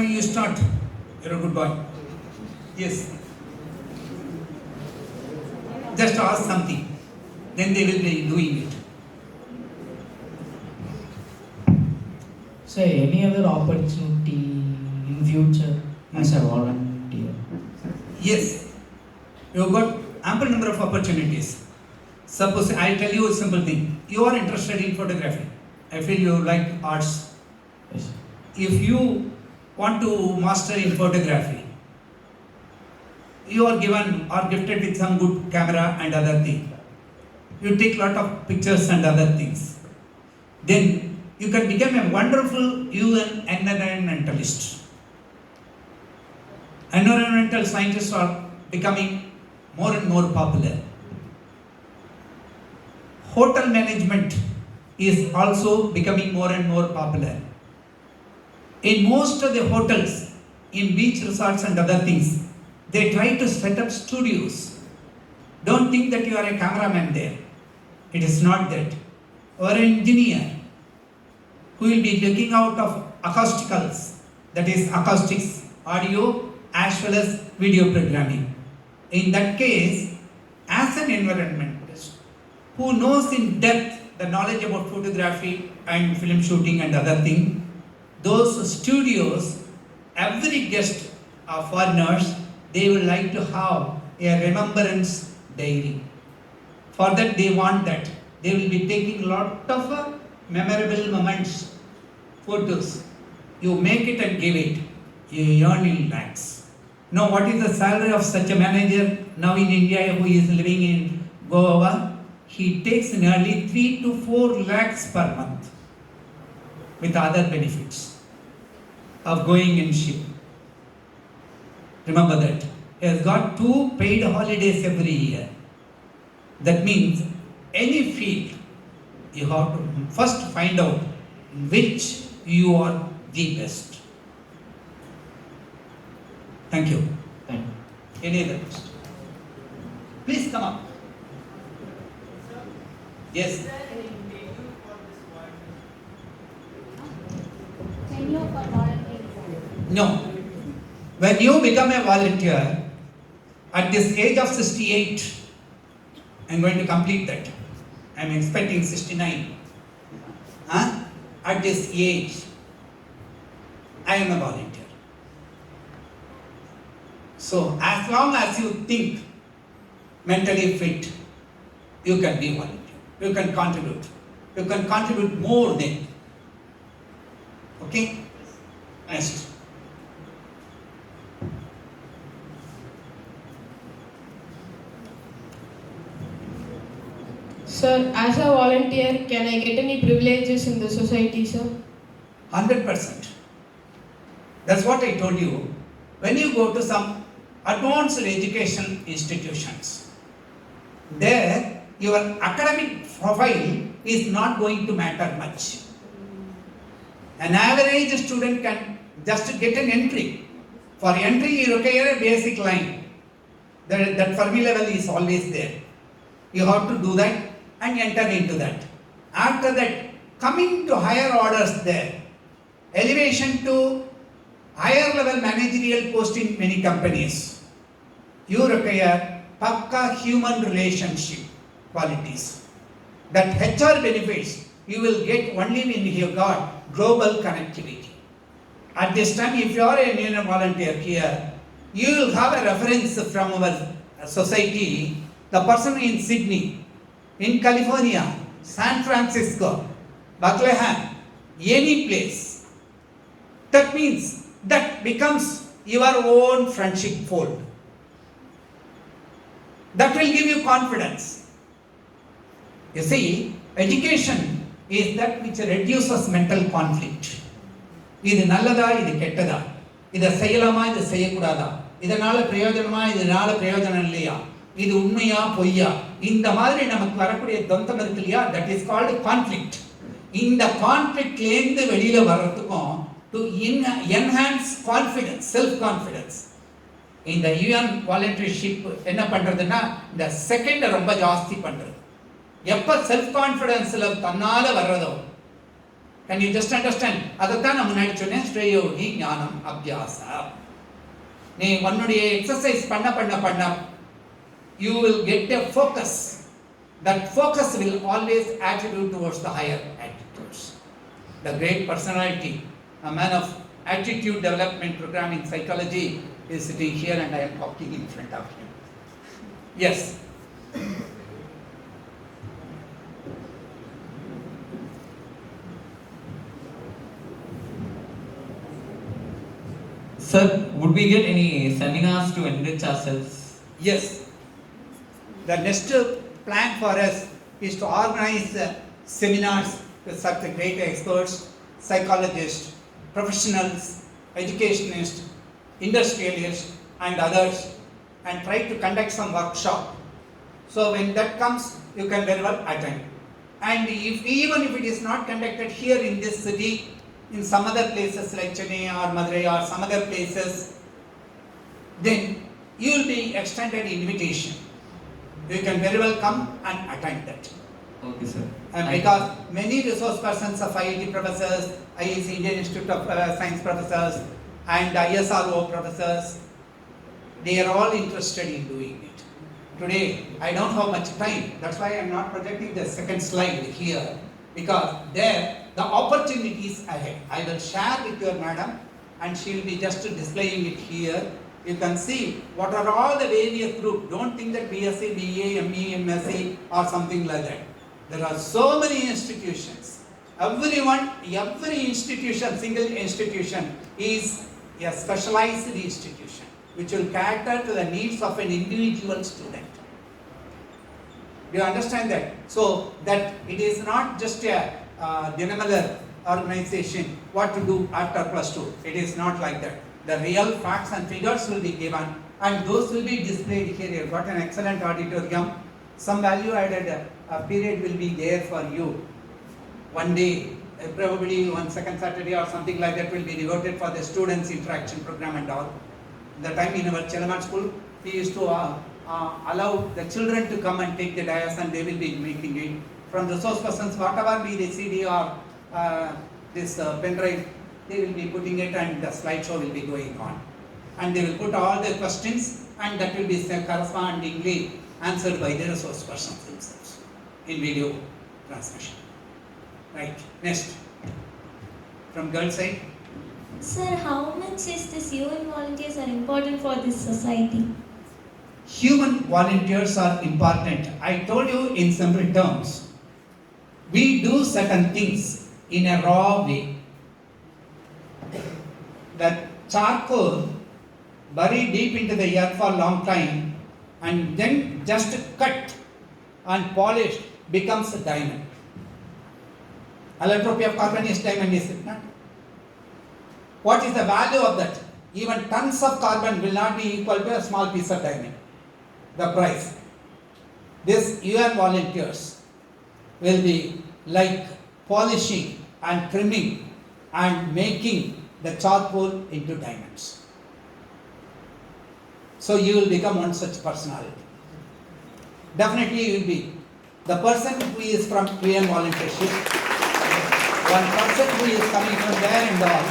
You start. You're a good boy. Yes. Just ask something. Then they will be doing it. So, any other opportunity in future as a volunteer? Yes. You've got ample number of opportunities. Suppose I tell you a simple thing. You are interested in photography. I feel you like arts. Yes. If you want to master in photography, you are given or gifted with some good camera and other thing. You take lot of pictures and other things. Then you can become a wonderful UN environmentalist. Environmental scientists are becoming more and more popular. Hotel management is also becoming more and more popular. In most of the hotels, in beach resorts and other things, they try to set up studios. Don't think that you are a cameraman there. It is not that. Or an engineer who will be looking out of acousticals, that is acoustics, audio as well as video programming. In that case, as an environmentalist who knows in depth the knowledge about photography and film shooting and other things, those studios, every guest of foreigners, they will like to have a remembrance diary. For that they want that. They will be taking lot of memorable moments, photos. You make it and give it. You earn in lakhs. Now what is the salary of such a manager now in India who is living in Goa? He takes nearly 3 to 4 lakhs per month with other benefits. of going in ship. Remember that. He has got 2 paid holidays every year. That means any field, you have to first find out which you are the best. Thank you. Thank you. Any other question? Please come up. Yes. No. When you become a volunteer, at this age of 68, I'm going to complete that. I'm expecting 69. Huh? At this age, I am a volunteer. So, as long as you think mentally fit, you can be volunteer. You can contribute. You can contribute more than. Okay? Next. Sir, as a volunteer, can I get any privileges in the society, sir? 100%. That's what I told you. When you go to some advanced education institutions, there your academic profile is not going to matter much. An average student can just get an entry. For entry, you require a basic line. That Fermi level is always there. You have to do that and enter into that. After that, coming to higher orders there, elevation to higher level managerial post in many companies, you require pakka human relationship qualities. That HR benefits you will get only when you got global connectivity. At this time, if you are a union volunteer here, you will have a reference from our society, the person in Sydney, in California, San Francisco, Bethlehem, any place. That means that becomes your own friendship fold. That will give you confidence. You see, education is that which reduces mental conflict. இது நல்லதா இது கெட்டதா, இதை செய்யலாமா இது செய்யக்கூடாதா, இதனால பிரயோஜனமா இதனால பிரயோஜனம் இல்லையா, இது உண்மையா பொய்யா, இந்த மாதிரி நமக்கு வரக்கூடிய தொந்தம் இருக்கு இல்லையா, that is called conflict. இந்த கான்ஃப்ளிக்ட்லேருந்து வெளியில வர்றதுக்கும் to enhance confidence, self confidence. இந்த UN volunteership என்ன பண்றதுன்னா இந்த செகண்ட் ரொம்ப ஜாஸ்தி பண்றது. எப்ப செல்ஃப் கான்ஃபிடன்ஸ்ல தன்னால வர்றதோ, can you just understand? அதைத்தான் நான் முன்னாடி சொன்னேன், ஸ்ரேயோகி ஞானம் அபியாசா. நீ உன்னுடைய எக்ஸசைஸ் பண்ண you will get a focus. That focus will always attribute towards the higher attitudes. The great personality, a man of attitude development program in psychology, is sitting here and I am talking in front of him. Yes. Sir, would we get any seminars to enrich ourselves? Yes. The next plan for us is to organize seminars with such great experts, psychologists, professionals, educationists, industrialists and others, and try to conduct some workshop. So when that comes, you can very well attend. And even if it is not conducted here in this city, in some other places like Chennai or Madurai or some other places, then you will be extended invitation. You can very well come and attend that. Okay, sir. And because many resource persons of IIT professors, IIC Indian Institute of Science professors and ISRO professors, they are all interested in doing it. Today, I don't have much time. That's why I am not projecting the second slide here, because there the opportunities ahead. I will share with your madam and she will be just displaying it here. You can see what are all the various groups. Don't think that BSc, BA, ME, MSc or something like that. There are so many institutions. Every institution, single institution is a specialized institution which will cater to the needs of an individual student. Do you understand that? So that it is not just a Dinamalar organization what to do after plus 2. It is not like that. The real facts and figures will be given and those will be displayed here. You have got an excellent auditorium. Some value added period will be there for you. One day, probably one second Saturday or something like that will be devoted for the students interaction program and all. The time in our Chelaman school, we used to allow the children to come and take the dias and they will be making it. From the source persons, whatever be the CD or this pen drive, they will be putting it and the slideshow will be going on. And they will put all the questions and that will be correspondingly answered by the resource persons themselves in video transmission. Right, next. From girls' side. Sir, how much is this UN volunteers are important for this society? Human volunteers are important. I told you in simple terms. We do certain things in a raw way. That charcoal buried deep into the earth for a long time and then just cut and polished becomes a diamond. Allotropy of carbon is diamond, is it not? What is the value of that? Even tons of carbon will not be equal to a small piece of diamond. The price. These UN volunteers will be like polishing and trimming and making the charcoal into diamonds. So you will become one such personality. Definitely you will be the person who is from UN volunteership, one person who is coming from there and all.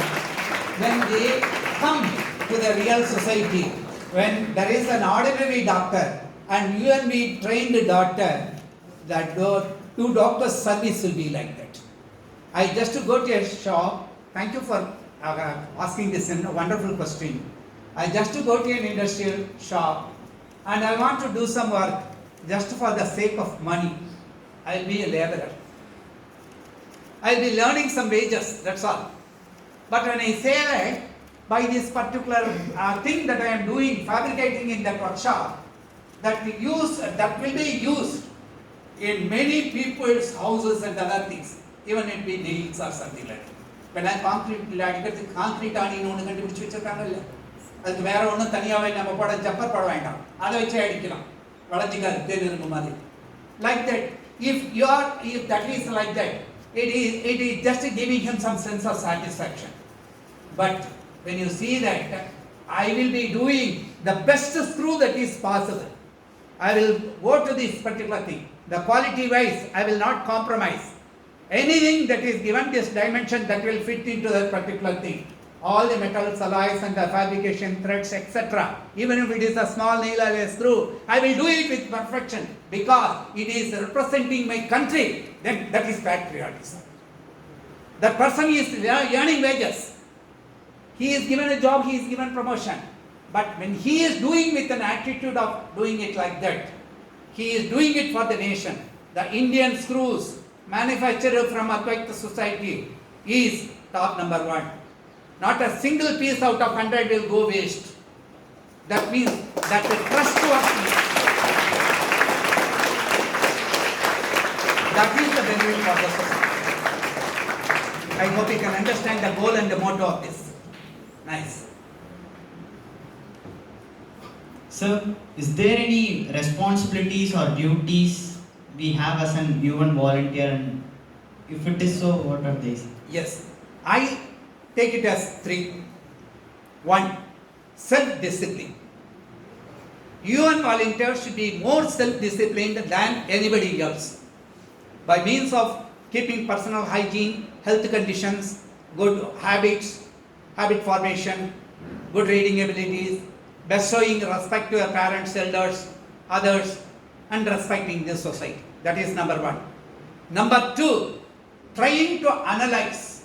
When they come to the real society, when there is an ordinary doctor and UNV trained doctor, that two doctors' service will be like that. I just go to a shop. Thank you for asking this wonderful question. I just go to an industrial shop and I want to do some work just for the sake of money. I will be a laborer. I will be learning some wages, that's all. But when I say that, by this particular thing that I am doing, fabricating in that workshop, that will be used in many people's houses and other things, even it be nails or something like that. When I concrete ஆணின்னு ஒன்று கண்டுபிடிச்சு வச்சிருக்காங்கல்ல, அதுக்கு வேற ஒன்றும் தனியாகவே நம்ம போட ஜப்பர் போட வேண்டாம், அதை வச்சே அடிக்கலாம், வளைஞ்சிக்காது தேனிரும்பு மாதிரி. Like that, if that is like that, it is just giving him some sense of satisfaction. But when you see that, I will be doing the best screw that is possible. I will go to this particular thing. The quality wise, I will not compromise. Anything that is given this dimension that will fit into that particular thing. All the metals, alloys and the fabrication threads, etc. Even if it is a small nail or a screw, I will do it with perfection because it is representing my country. Then that is patriotism. That person is earning wages. He is given a job, he is given promotion. But when he is doing with an attitude of doing it like that, he is doing it for the nation. The Indian screws manufactured from Advaita society is top number one. Not a single piece out of 100 will go waste. That means that the trustworthiness, that is the benefit for the society. I hope you can understand the goal and the motto of this. Nice. Sir, is there any responsibilities or duties we have as an UN volunteer, and if it is so, what are they? Yes, I take it as three. One, self-discipline. UN volunteers should be more self-disciplined than anybody else. By means of keeping personal hygiene, health conditions, good habits, habit formation, good reading abilities, bestowing respect to your parents, elders, others, and respecting the society. That is number one. Number two, trying to analyze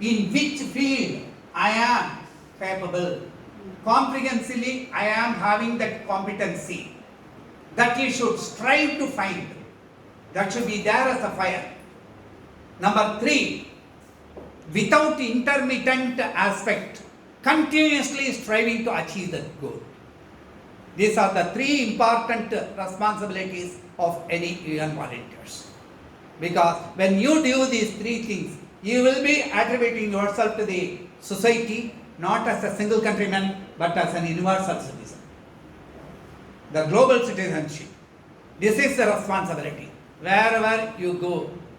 in which field I am capable. Comprehensively, I am having that competency. That you should strive to find. That should be there as a fire. Number three, without intermittent aspect, continuously striving to achieve that goal. These are the three important responsibilities of any UN volunteers. Because when you do these three things, you will be attributing yourself to the society not as a single countryman but as an universal citizen. The global citizenship. This is the responsibility. Wherever you go.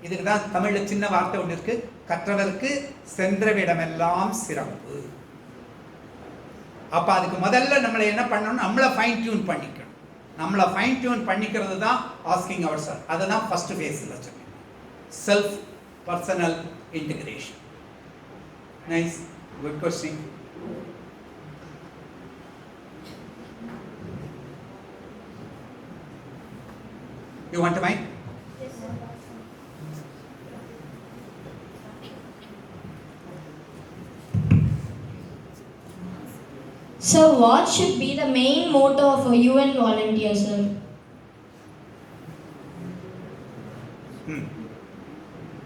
இதுக்கு தான் தமிழில் சின்ன வார்த்தை ஒன்று இருக்கு, கற்றவருக்கு சென்ற விடமெல்லாம் சிறப்பு. அப்போ அதுக்கு முதல்ல நம்மளை என்ன பண்ணணும், நம்மளை ஃபைன் டியூன் பண்ணிக்கணும். நம்மளை ஃபைன் டியூன் பண்ணிக்கிறது தான் ஆஸ்கிங் அவர் செல்ஃப். அதுதான் ஃபர்ஸ்ட் ஃபேஸில் சொன்னேன், self personal integration. Nice, good question. You want a mic? So, what should be the main motto of a UN volunteer, sir?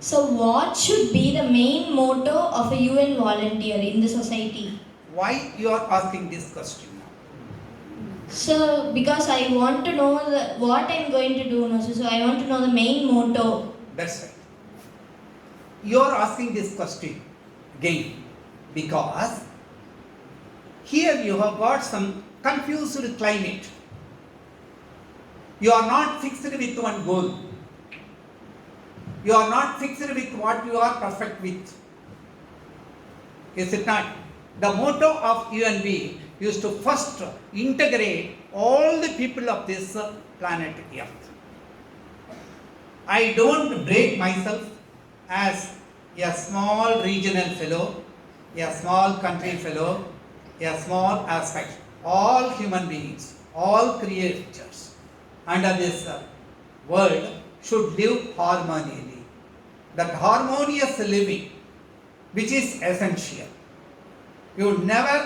So, what should be the main motto of a UN volunteer in the society? Why you are asking this question now? Sir, because I want to know what I'm going to do now, so I want to know the main motto. That's right. You are asking this question again because here you have got some confused climate. You are not fixed with one goal. You are not fixed with what you are perfect with. Is it not? The motto of UNV is to first integrate all the people of this planet Earth. I don't break myself as a small regional fellow, a small country fellow, a small aspect. All human beings, all creatures under this world should live harmoniously. That harmonious living, which is essential. You never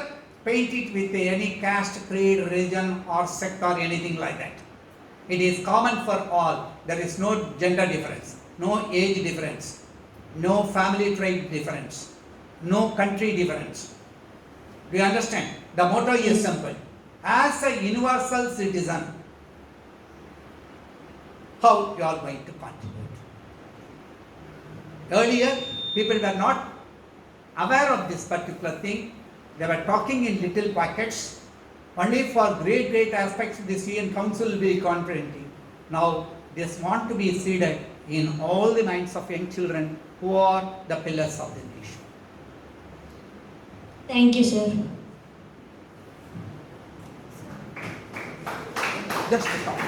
paint it with any caste, creed, religion or sect or anything like that. It is common for all. There is no gender difference, no age difference, no family tribe difference, no country difference. Do you understand? The motto is simple. As a universal citizen, how you are going to contribute? Earlier, people were not aware of this particular thing. They were talking in little packets. Only for great aspects the UN Council will be confronting. Now, this want to be seeded in all the minds of young children who are the pillars of the nation. Thank you, sir. Just to talk.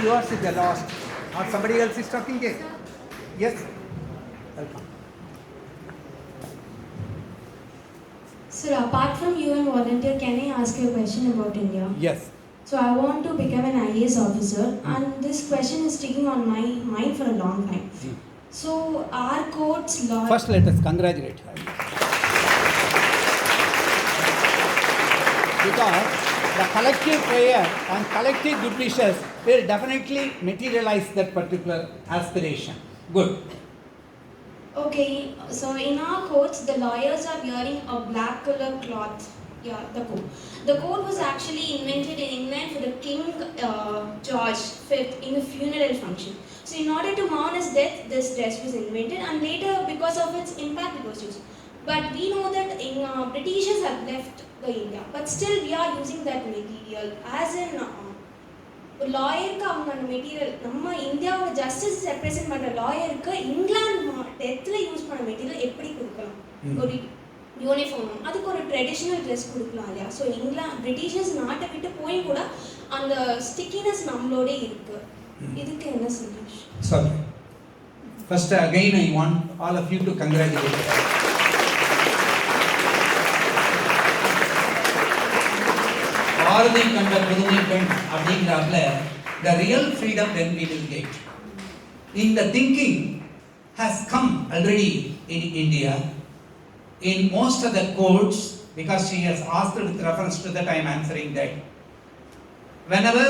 Yours is the last. Or somebody else is talking here? Yes? Welcome. Sir, apart from UN volunteer, can I ask you a question about India? Yes. So I want to become an IAS officer, and this question is sticking on my mind for a long time. So our courts law. First, let us congratulate her. Because the collective prayer and collective good wishes will definitely materialize that particular aspiration. Good. Okay, so in our courts, the lawyers are wearing a black color cloth. Yeah, the coat. The coat was actually invented in England for the King George V in a funeral function. So in order to mourn his death, this dress was invented, and later, because of its impact, it was used. But we know that Britishers have left the India, but still we are using that material as in ஒரு லாயருக்கு அவங்க அந்த material, நம்ம இந்தியாவோட justice represent பண்ணுற லாயருக்கு England டெத்தில் use பண்ண material எப்படி கொடுக்கலாம்? ஒரு யூனிஃபார்ம், அதுக்கு ஒரு ட்ரெடிஷ்னல் ட்ரெஸ் கொடுக்கலாம் இல்லையா? ஸோ பிரிட்டிஷர்ஸ் நாட்டை விட்டு போய் கூட அந்த ஸ்டிக்கினஸ் நம்மளோட இருக்கு. இதுக்கு என்ன solution? Sorry. First, again, I want all of you to congratulate her. Bharathi கண்ட புதுமை பெண் அப்படிங்கிறாப்ல, the real freedom then we will get. In the thinking has come already in India, in most of the courts, because she has asked with reference to that, I am answering that. Whenever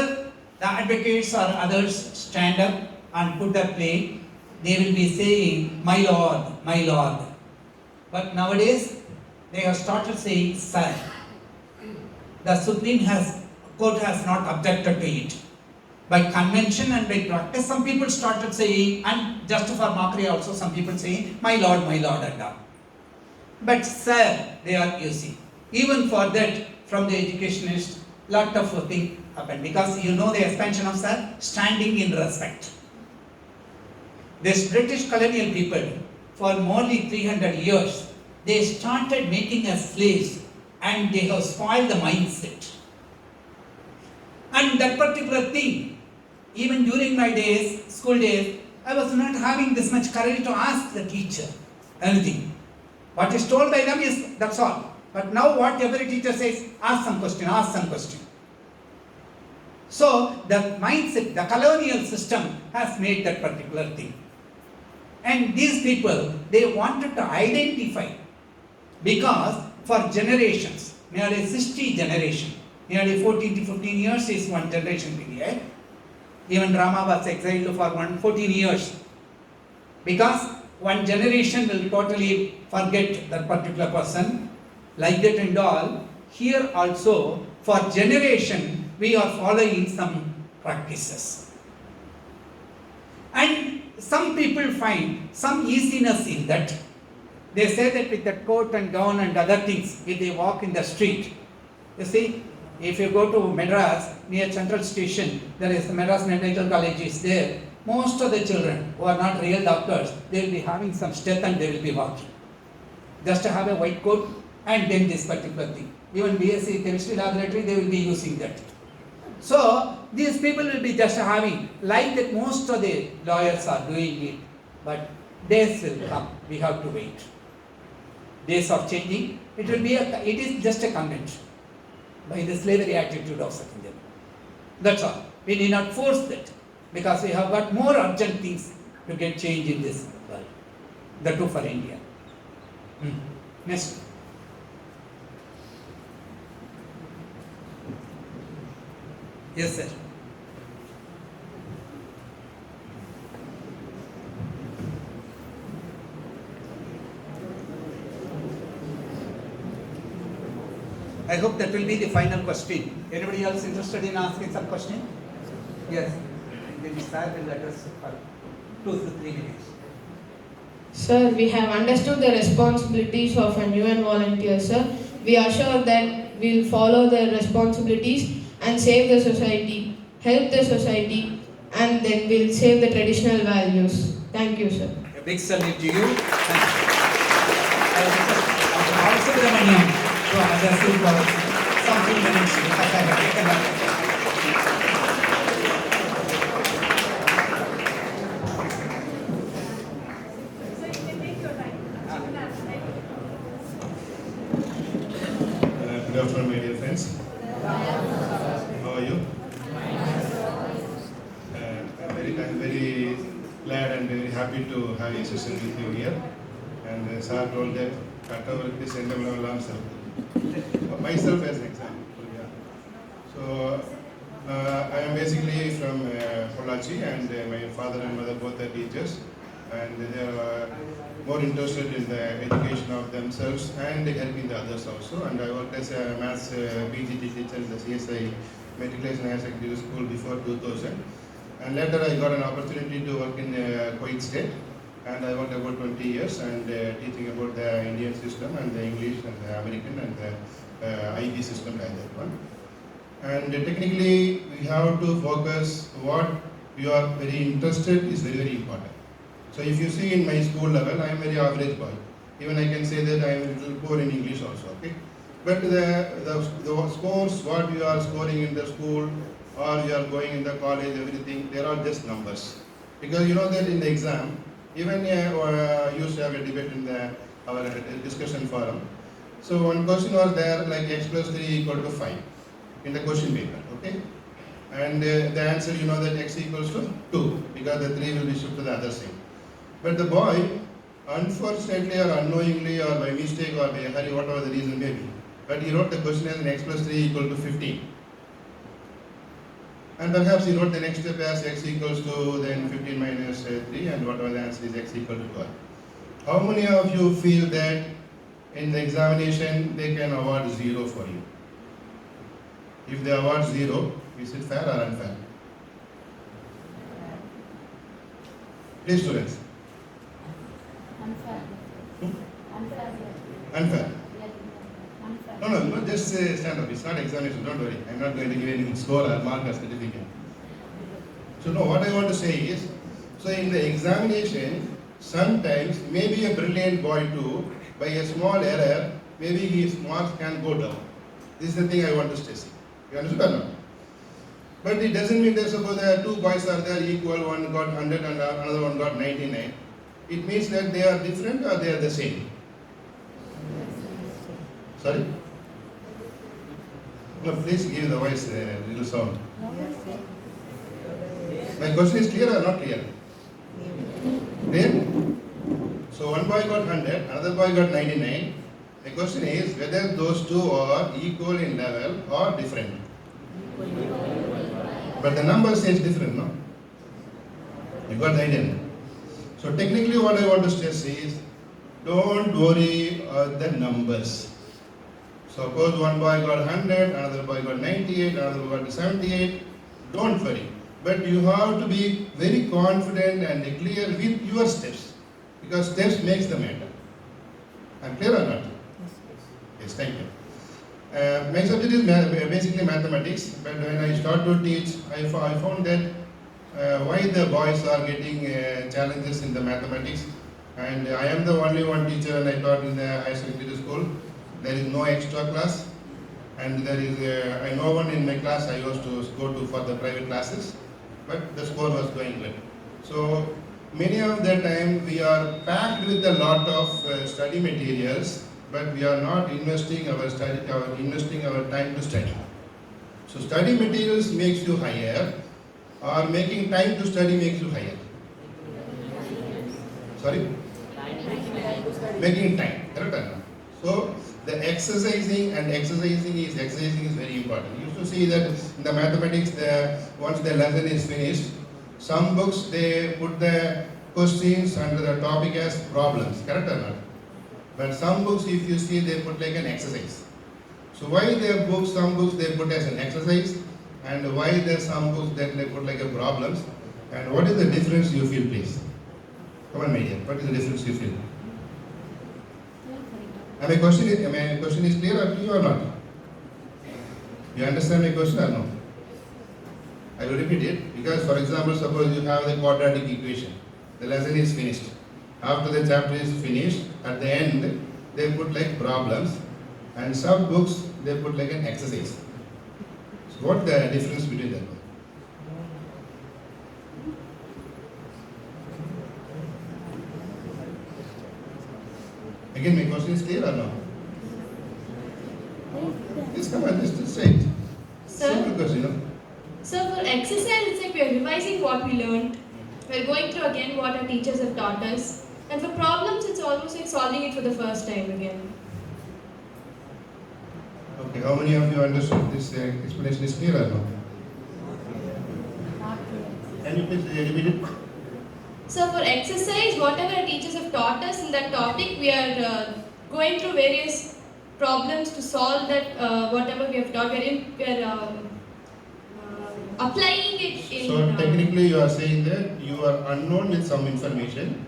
the advocates or others stand up and put a plea, they will be saying, my lord, my lord. But nowadays, they have started saying, sir. The Supreme Court has not objected to it. by convention and by practice, some people started saying, and just for mockery also, some people saying, my lord, and all. But sir, they are using. Even for that, from the educationists, lot of thing happened. Because you know the expansion of sir, standing in respect. This British colonial people, for more than 300 years, they started making us slaves and they have spoiled the mindset. And that particular thing, even during my days, school days, I was not having this much courage to ask the teacher anything. What is told by them is, that's all. But now what every teacher says, ask some question. So the mindset, the colonial system has made that particular thing. And these people, they wanted to identify, because for generations, nearly 60 generation, nearly 14 to 15 years is one generation period. Even Rama was exiled for 14 years. Because one generation will totally forget that particular person. Like that and all, here also, for generation, we are following some practices. And some people find some easiness in that. They say that with that coat and gown and other things, if they walk in the street, you see, if you go to Madras, near Central Station, there is the Madras Medical College is there. Most of the children who are not real doctors, they will be having some step and they will be walking. Just to have a white coat and then this particular thing. Even BSc Chemistry Laboratory, they will be using that. So, these people will be just having, like that most of the lawyers are doing it. But days will come, we have to wait. Days of changing, it is just a convention by the slavery attitude of certain them. That's all. We need not force that, because we have got more urgent things to get change in this world. The two for India. Next. Yes, sir. I hope that will be the final question. Anybody else interested in asking some question? Yes. Then sir will address for 2 to 3 minutes. Sir, we have understood the responsibilities of a UN volunteer, sir. We are sure that we will follow the responsibilities and save the society, help the society, and then we'll save the traditional values. Thank you, sir. A big salute to you. Thank you. I request Dr. Subramaniam to address you for some few minutes because I have taken up. Good afternoon, my dear friends. How are you? I'm very glad and very happy to have a session with you here. And sir told that Katavar is myself as an example. Yeah. So I am basically from Pollachi, and my father and mother both are teachers, and they are more interested in the education of themselves and helping the others also. And I worked as a maths PGT teacher in the CSI Matriculation Higher Secondary School before 2000. And later I got an opportunity to work in Kuwait State, and I worked about 20 years and teaching about the Indian system and the English and the American and the IB system like that one. And technically we have to focus what you are very interested is very, very important. So if you see in my school level, I am very average boy. Even I can say that I am a little poor in English also, okay? But the scores, what you are scoring in the school or you are going in the college, everything, they are all just numbers. Because you know that in the exam, even used to have a debate in our discussion forum. So one question was there like x plus 3 equal to 5 in the question paper, okay? And the answer, you know that x equals to 2 because the 3 will be shifted to the other side. But the boy, unfortunately or unknowingly or by mistake or by hurry, whatever the reason may be, but he wrote the question as x plus 3 equal to 15. And perhaps he wrote the next step as x equals to then 15 minus 3 and whatever the answer is x equal to 12. How many of you feel that in the examination they can award 0 for you? If they award 0, is it fair or unfair? Please, students. Unfair. No, no, just stand up. It's not examination. Don't worry. I'm not going to give any score or mark or certificate. So, no, what I want to say is, so in the examination, sometimes maybe a brilliant boy too, by a small error, maybe his marks can go down. This is the thing I want to stress. You understood or not? But it doesn't mean that suppose there are two boys are there equal, one got 100 and another one got 99. It means that they are different or they are the same. Sorry? No, please give the voice a little sound. My question is clear or not clear? Clear? So one boy got 100, another boy got 99. The question is whether those two are equal in level or different. But the number says different, no? You got the idea? So technically what I want to stress is, don't worry about the numbers. Suppose one boy got 100, another boy got 98, another boy got 78. Don't worry. But you have to be very confident and clear with your steps. Because steps makes the matter. I'm clear or not? Yes, thank you. My subject is basically mathematics, but when I start to teach, I found that why the boys are getting challenges in the mathematics. And I am the only one teacher and I taught in the high secondary school. There is no extra class, and there is no one in my class I used to go to for the private classes, but the score was going well. So many of the time we are packed with a lot of study materials, but we are not investing our time to study. So study materials makes you higher, or making time to study makes you higher. Sorry? Making time, correct or not? So the exercising is very important. You used to see that in the mathematics, once the lesson is finished, some books they put the questions under the topic as problems, correct or not? But some books, if you see, they put like an exercise. So why some books they put as an exercise, and why there some books that they put like a problems, and what is the difference you feel, please? Come on, my dear, what is the difference you feel? And my question is clear to you or not? You understand my question or no? I will repeat it because, for example, suppose you have the quadratic equation. The lesson is finished. After the chapter is finished, at the end, they put like problems, and some books they put like an exercise. So what the difference between them? Again, my question is clear or no? Yes, come on, just say it. Simple question, no? So for exercise, it's like we are revising what we learned. We're going through again what our teachers have taught us. And for problems, it's almost like solving it for the first time again. Okay, how many of you understood this explanation is clear or no? Can you please repeat it? So for exercise, whatever our teachers have taught us in that topic, we are going through various problems to solve that whatever we have taught. We are applying it in... So technically you are saying that you are unknown with some information,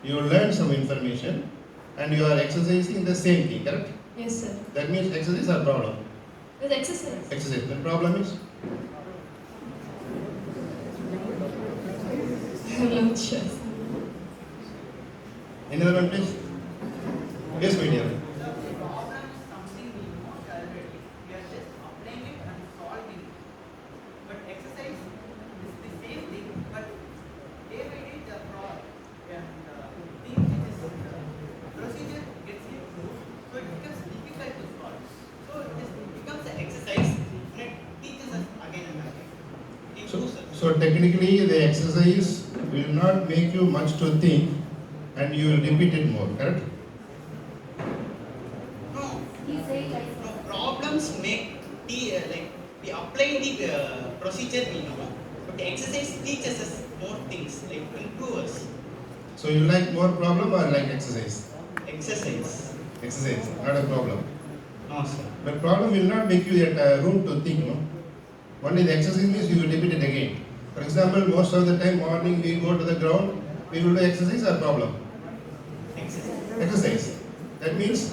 you learn some information, and you are exercising the same thing, correct? Yes, sir. That means exercise or problem? With exercise. Exercise. The problem is? I'm not sure. Another one, please? Yes, my dear. So technically the exercise will not make you much to think and you will repeat it more, correct? No, problems make like we apply the procedure we know, but the exercise teaches us more things, like to improve us. So you like more problem or like exercise? Exercise. Exercise, not a problem. No, sir. But problem will not make you get room to think, no? Only the exercise means you will repeat it again. For example, most of the time morning we go to the ground, we will do exercise or problem? Exercise. Exercise. That means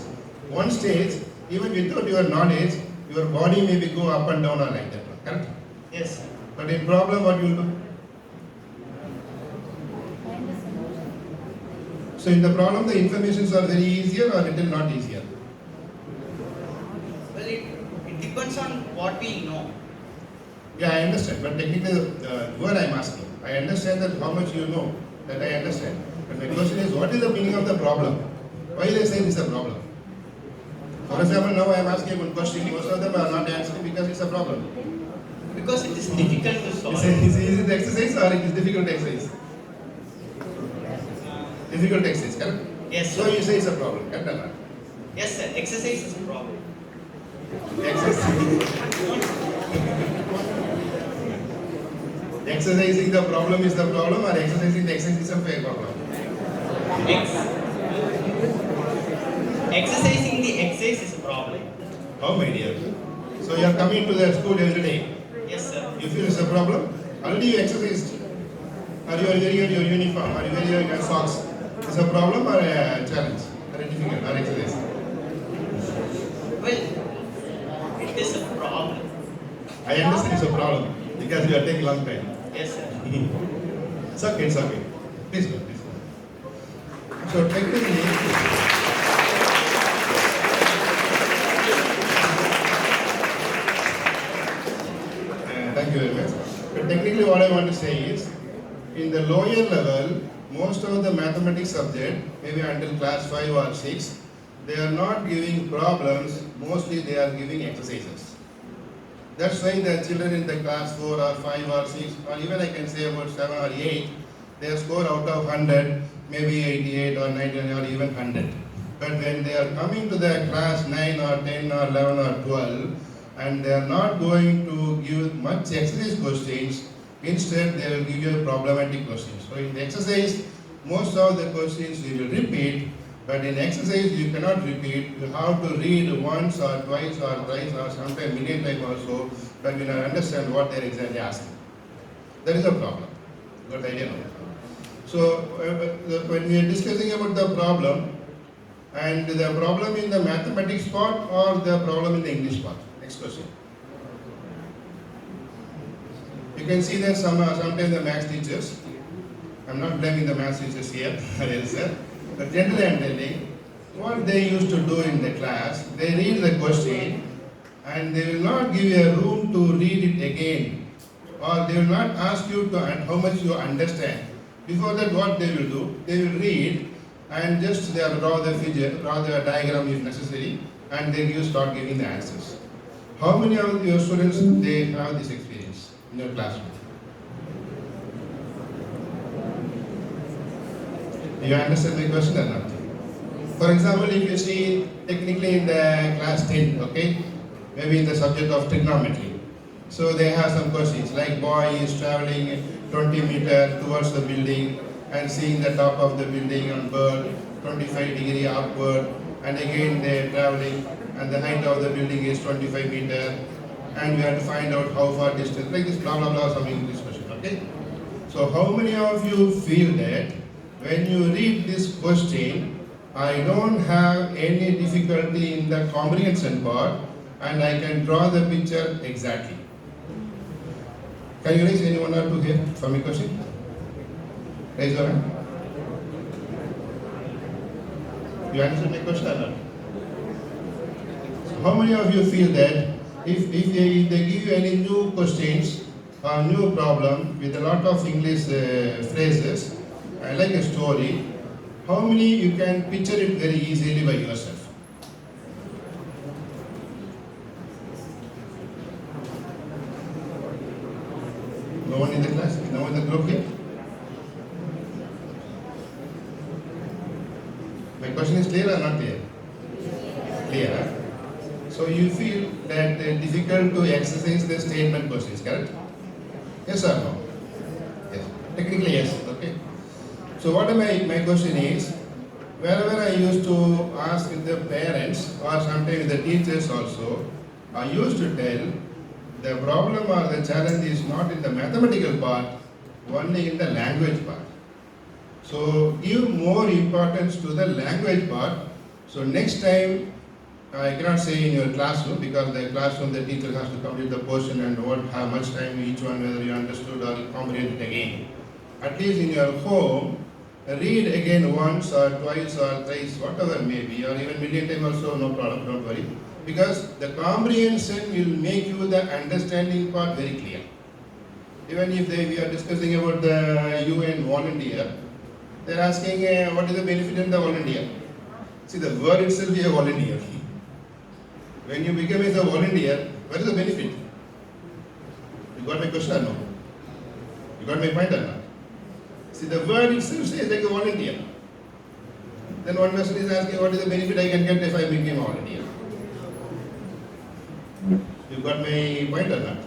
one stage, even without your knowledge, your body may be go up and down or like that. Correct? Yes, sir. But in problem, what you will do? So in the problem, the informations are very easier or little not easier? Well, it depends on what we know. Yeah, I understand. But technically, what I'm asking, I understand that how much you know, that I understand. But my question is, what is the meaning of the problem? Why they say it's a problem? For example, now I am asking one question, most of them are not answering because it's a problem. Because it is difficult to solve. Is it exercise or it is difficult exercise? Difficult exercise, correct? Yes, So sir. you say it's a problem, correct or not? Yes, sir. Exercise is a problem. Exercising the problem is the problem, or exercising the exercise is a fair problem? Exercising the exercise is a problem. How, my dear? So you are coming to the school every day. Yes, sir. You feel it's a problem? Already you exercised. Are you wearing your uniform? Are you wearing your socks? Is a problem or a challenge? Or a difficult or exercise? Well, it is a problem. I understand it's a problem because you are taking long time. Yes, sir. It's okay, it's okay. Please go, please go. So technically, thank you very much. But technically what I want to say is, in the lower level, most of the mathematics subject, maybe until class 5 or 6, they are not giving problems, mostly they are giving exercises. That's why the children in the class 4 or 5 or 6, or even I can say about 7 or 8, their score out of 100, maybe 88 or 99 or even 100. But when they are coming to the class 9 or 10 or 11 or 12, and they are not going to give much exercise questions, instead they will give you problematic questions. So in the exercise, most of the questions you will repeat, but in exercise you cannot repeat. You have to read once or twice or thrice or sometimes million times also, but you don't understand what they are exactly asking. That is a problem. Got the idea now? So when we are discussing about the problem, and the problem in the mathematics part or the problem in the English part? Next question. You can see that sometimes the maths teachers, I'm not blaming the maths teachers here, but generally I'm telling, what they used to do in the class, they read the question and they will not give you a room to read it again, or they will not ask you to how much you understand. Before that, what they will do, they will read and just they will draw the figure, draw the diagram if necessary, and then you start giving the answers. How many of your students they have this experience in your classroom? Do you understand the question or not? For example, if you see technically in the class 10, okay, maybe in the subject of trigonometry. So they have some questions like boy is traveling 20 meters towards the building and seeing the top of the building on bird 25-degree upward, and again they are traveling and the height of the building is 25 meters, and we have to find out how far distance, like this blah blah blah, some English question, okay? So how many of you feel that when you read this question, I don't have any difficulty in the comprehension part and I can draw the picture exactly? Can you raise anyone or two here for my question? Raise your hand. You understand my question or not? So how many of you feel that if they give you any new questions or new problem with a lot of English phrases, like a story, how many you can picture it very easily by yourself? No one in the class? No one in the group here? My question is clear or not clear? Clear, huh? So you feel that difficult to exercise the statement questions, correct? Yes or no? Yes. Technically yes, okay. So what my question is, wherever I used to ask the parents or sometimes the teachers also, I used to tell the problem or the challenge is not in the mathematical part, only in the language part. So give more importance to the language part. So next time, I cannot say in your classroom because the classroom the teacher has to complete the portion and won't have much time each one whether you understood or you comprehended again. At least in your home, read again once or twice or thrice, whatever may be, or even million times also, no problem, don't worry. Because the comprehension will make you the understanding part very clear. Even if we are discussing about the UN volunteer, they are asking what is the benefit in the volunteer. See, the word itself is a volunteer. When you become as a volunteer, what is the benefit? You got my question or no? You got my point or not? See, the word itself says like a volunteer. Then one person is asking what is the benefit I can get if I become a volunteer. You got my point or not?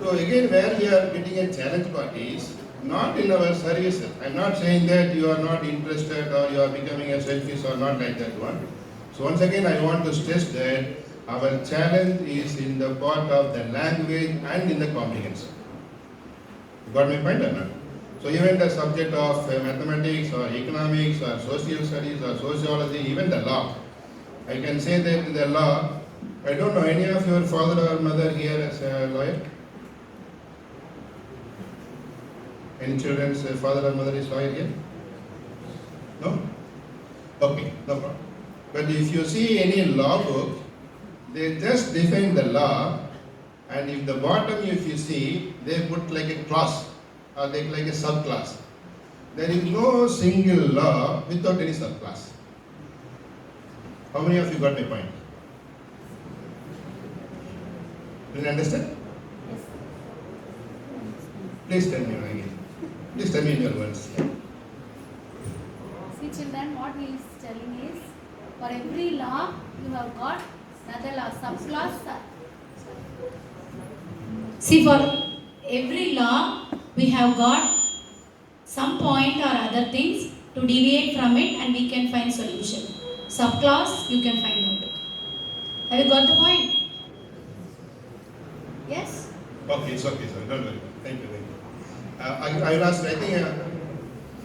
So again, where we are getting a challenge part is not in our services. I am not saying that you are not interested or you are becoming a selfish or not like that one. So once again, I want to stress that our challenge is in the part of the language and in the comprehension. You got my point or not? So even the subject of mathematics or economics or social studies or sociology, even the law. I can say that in the law, I don't know any of your father or mother here as a lawyer? Any children's father or mother is lawyer here? No? Okay, no problem. But if you see any law book, they just define the law, and if the bottom if you see, they put like a clause or they like a subclass. There is no single law without any subclass. How many of you got my point? Do you understand? Yes. Please tell me again. Please tell me in your words. See children, what he is telling is, for every law you have got another law, subclass. See, for every law we have got some point or other things to deviate from it and we can find solution. Subclass you can find out. Have you got the point? Yes? Okay, it's okay, sir. Don't worry. Thank you. I will ask, I think,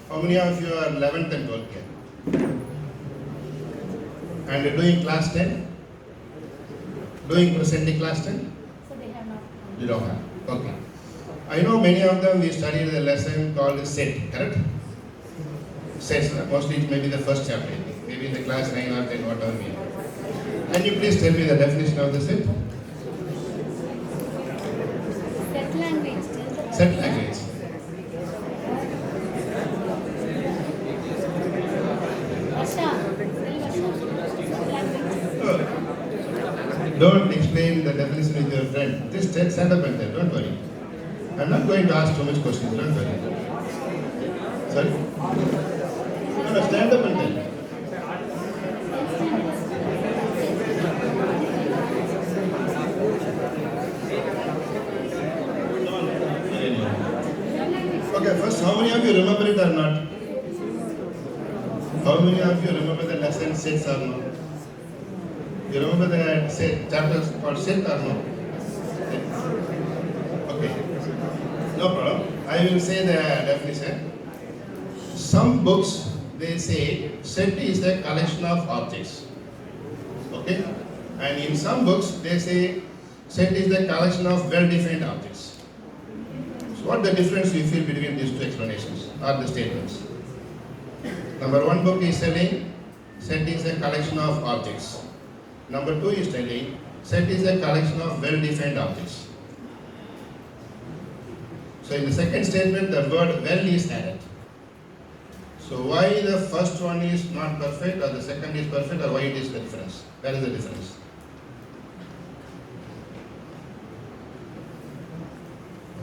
how many of you are 11th and 12th here? And doing class 10? Doing presently class 10? So they have not. You don't have. Okay. I know many of them we studied a lesson called set, correct? Sets, mostly it may be the first chapter, maybe in the class 9 or 10, whatever we are. Can you please tell me the definition of the set? Set language. Set language. Don't explain the definition with your friend. Just stand up and tell, don't worry. I'm not going to ask too much questions, don't worry. Sorry? No, stand up and tell. Okay, first, how many of you remember it or not? How many of you remember the lesson sets or not? You remember the chapters called set or no? Okay. No problem. I will say the definition. Some books, they say set is a collection of objects. Okay? And in some books, they say set is the collection of well-defined objects. So what the difference you feel between these two explanations or the statements? Number one book is telling set is a collection of objects. Number two is telling set is a collection of well-defined objects. So in the second statement, the word well is added. So why the first one is not perfect or the second is perfect, or why it is the difference? Where is the difference?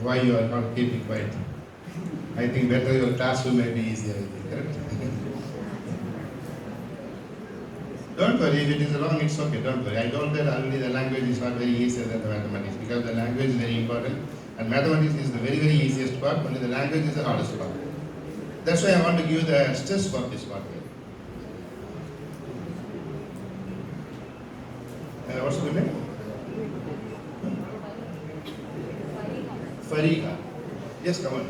Why you are not keeping quiet? I think better your classroom may be easier, correct? Don't worry, if it is wrong, it's okay, don't worry. I told that already the language is not very easier than the mathematics because the language is very important and mathematics is the very, very easiest part, only the language is the hardest part. That's why I want to give the stress for this part here. What's your name? Farika. Yes, come on,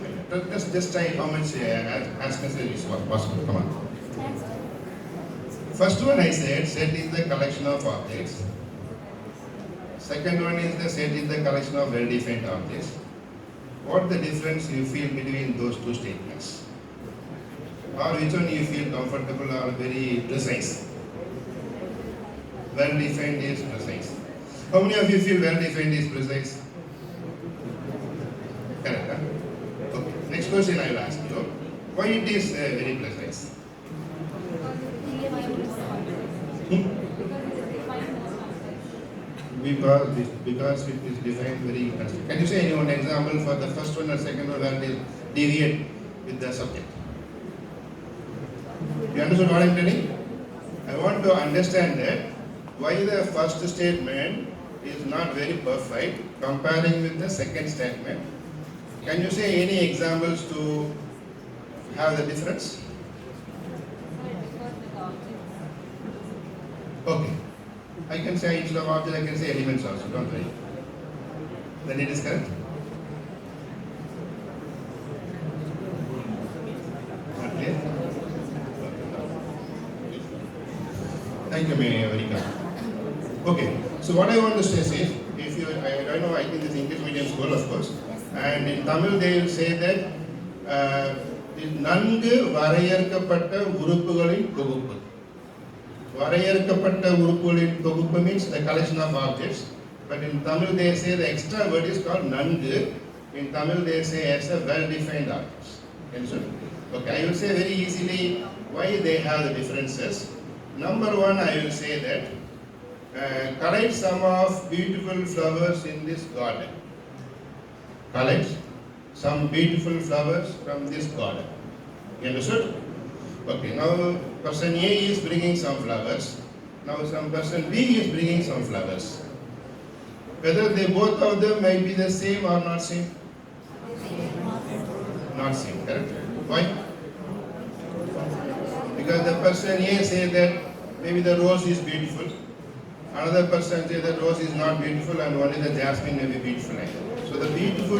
let's just try how much as much as possible. Come on. First one I said, set is the collection of objects. Second one is the set is the collection of well-defined objects. What the difference you feel between those two statements? Or which one you feel comfortable or very precise? Well-defined is precise. How many of you feel well-defined is precise? Correct, huh? Okay. Next question I will ask you. Why it is very precise? Because it is defined very interesting. Can you say any one example for the first one or second one where they deviate with the subject? You understood what I am telling? I want to understand that why the first statement is not very perfect comparing with the second statement. Can you say any examples to have the difference? Okay. I can say instead of object, I can say elements also, don't worry. Then it is correct? Not clear? Thank you, very kind. Okay, so what I want to say is, if you, I know, I think this English medium school, of course, and in Tamil they will say that நன்கு வரையறுக்கப்பட்ட உறுப்புகளின் தொகுப்பு. வரையறுக்கப்பட்ட உறுப்புகளின் தொகுப்பு means the collection of objects, but in Tamil they say the extra word is called nangu. In Tamil they say as a well-defined objects. Okay, I will say very easily why they have the differences. Number one, I will say that collect some of beautiful flowers in this garden. Collect some beautiful flowers from this garden. You understood? Okay, now person A is bringing some flowers. Now some person B is bringing some flowers. Whether they both of them might be the same or not same? Not same, correct? Why? Because the person A says that maybe the rose is beautiful. Another person says that rose is not beautiful and only the jasmine may be beautiful. So the beautiful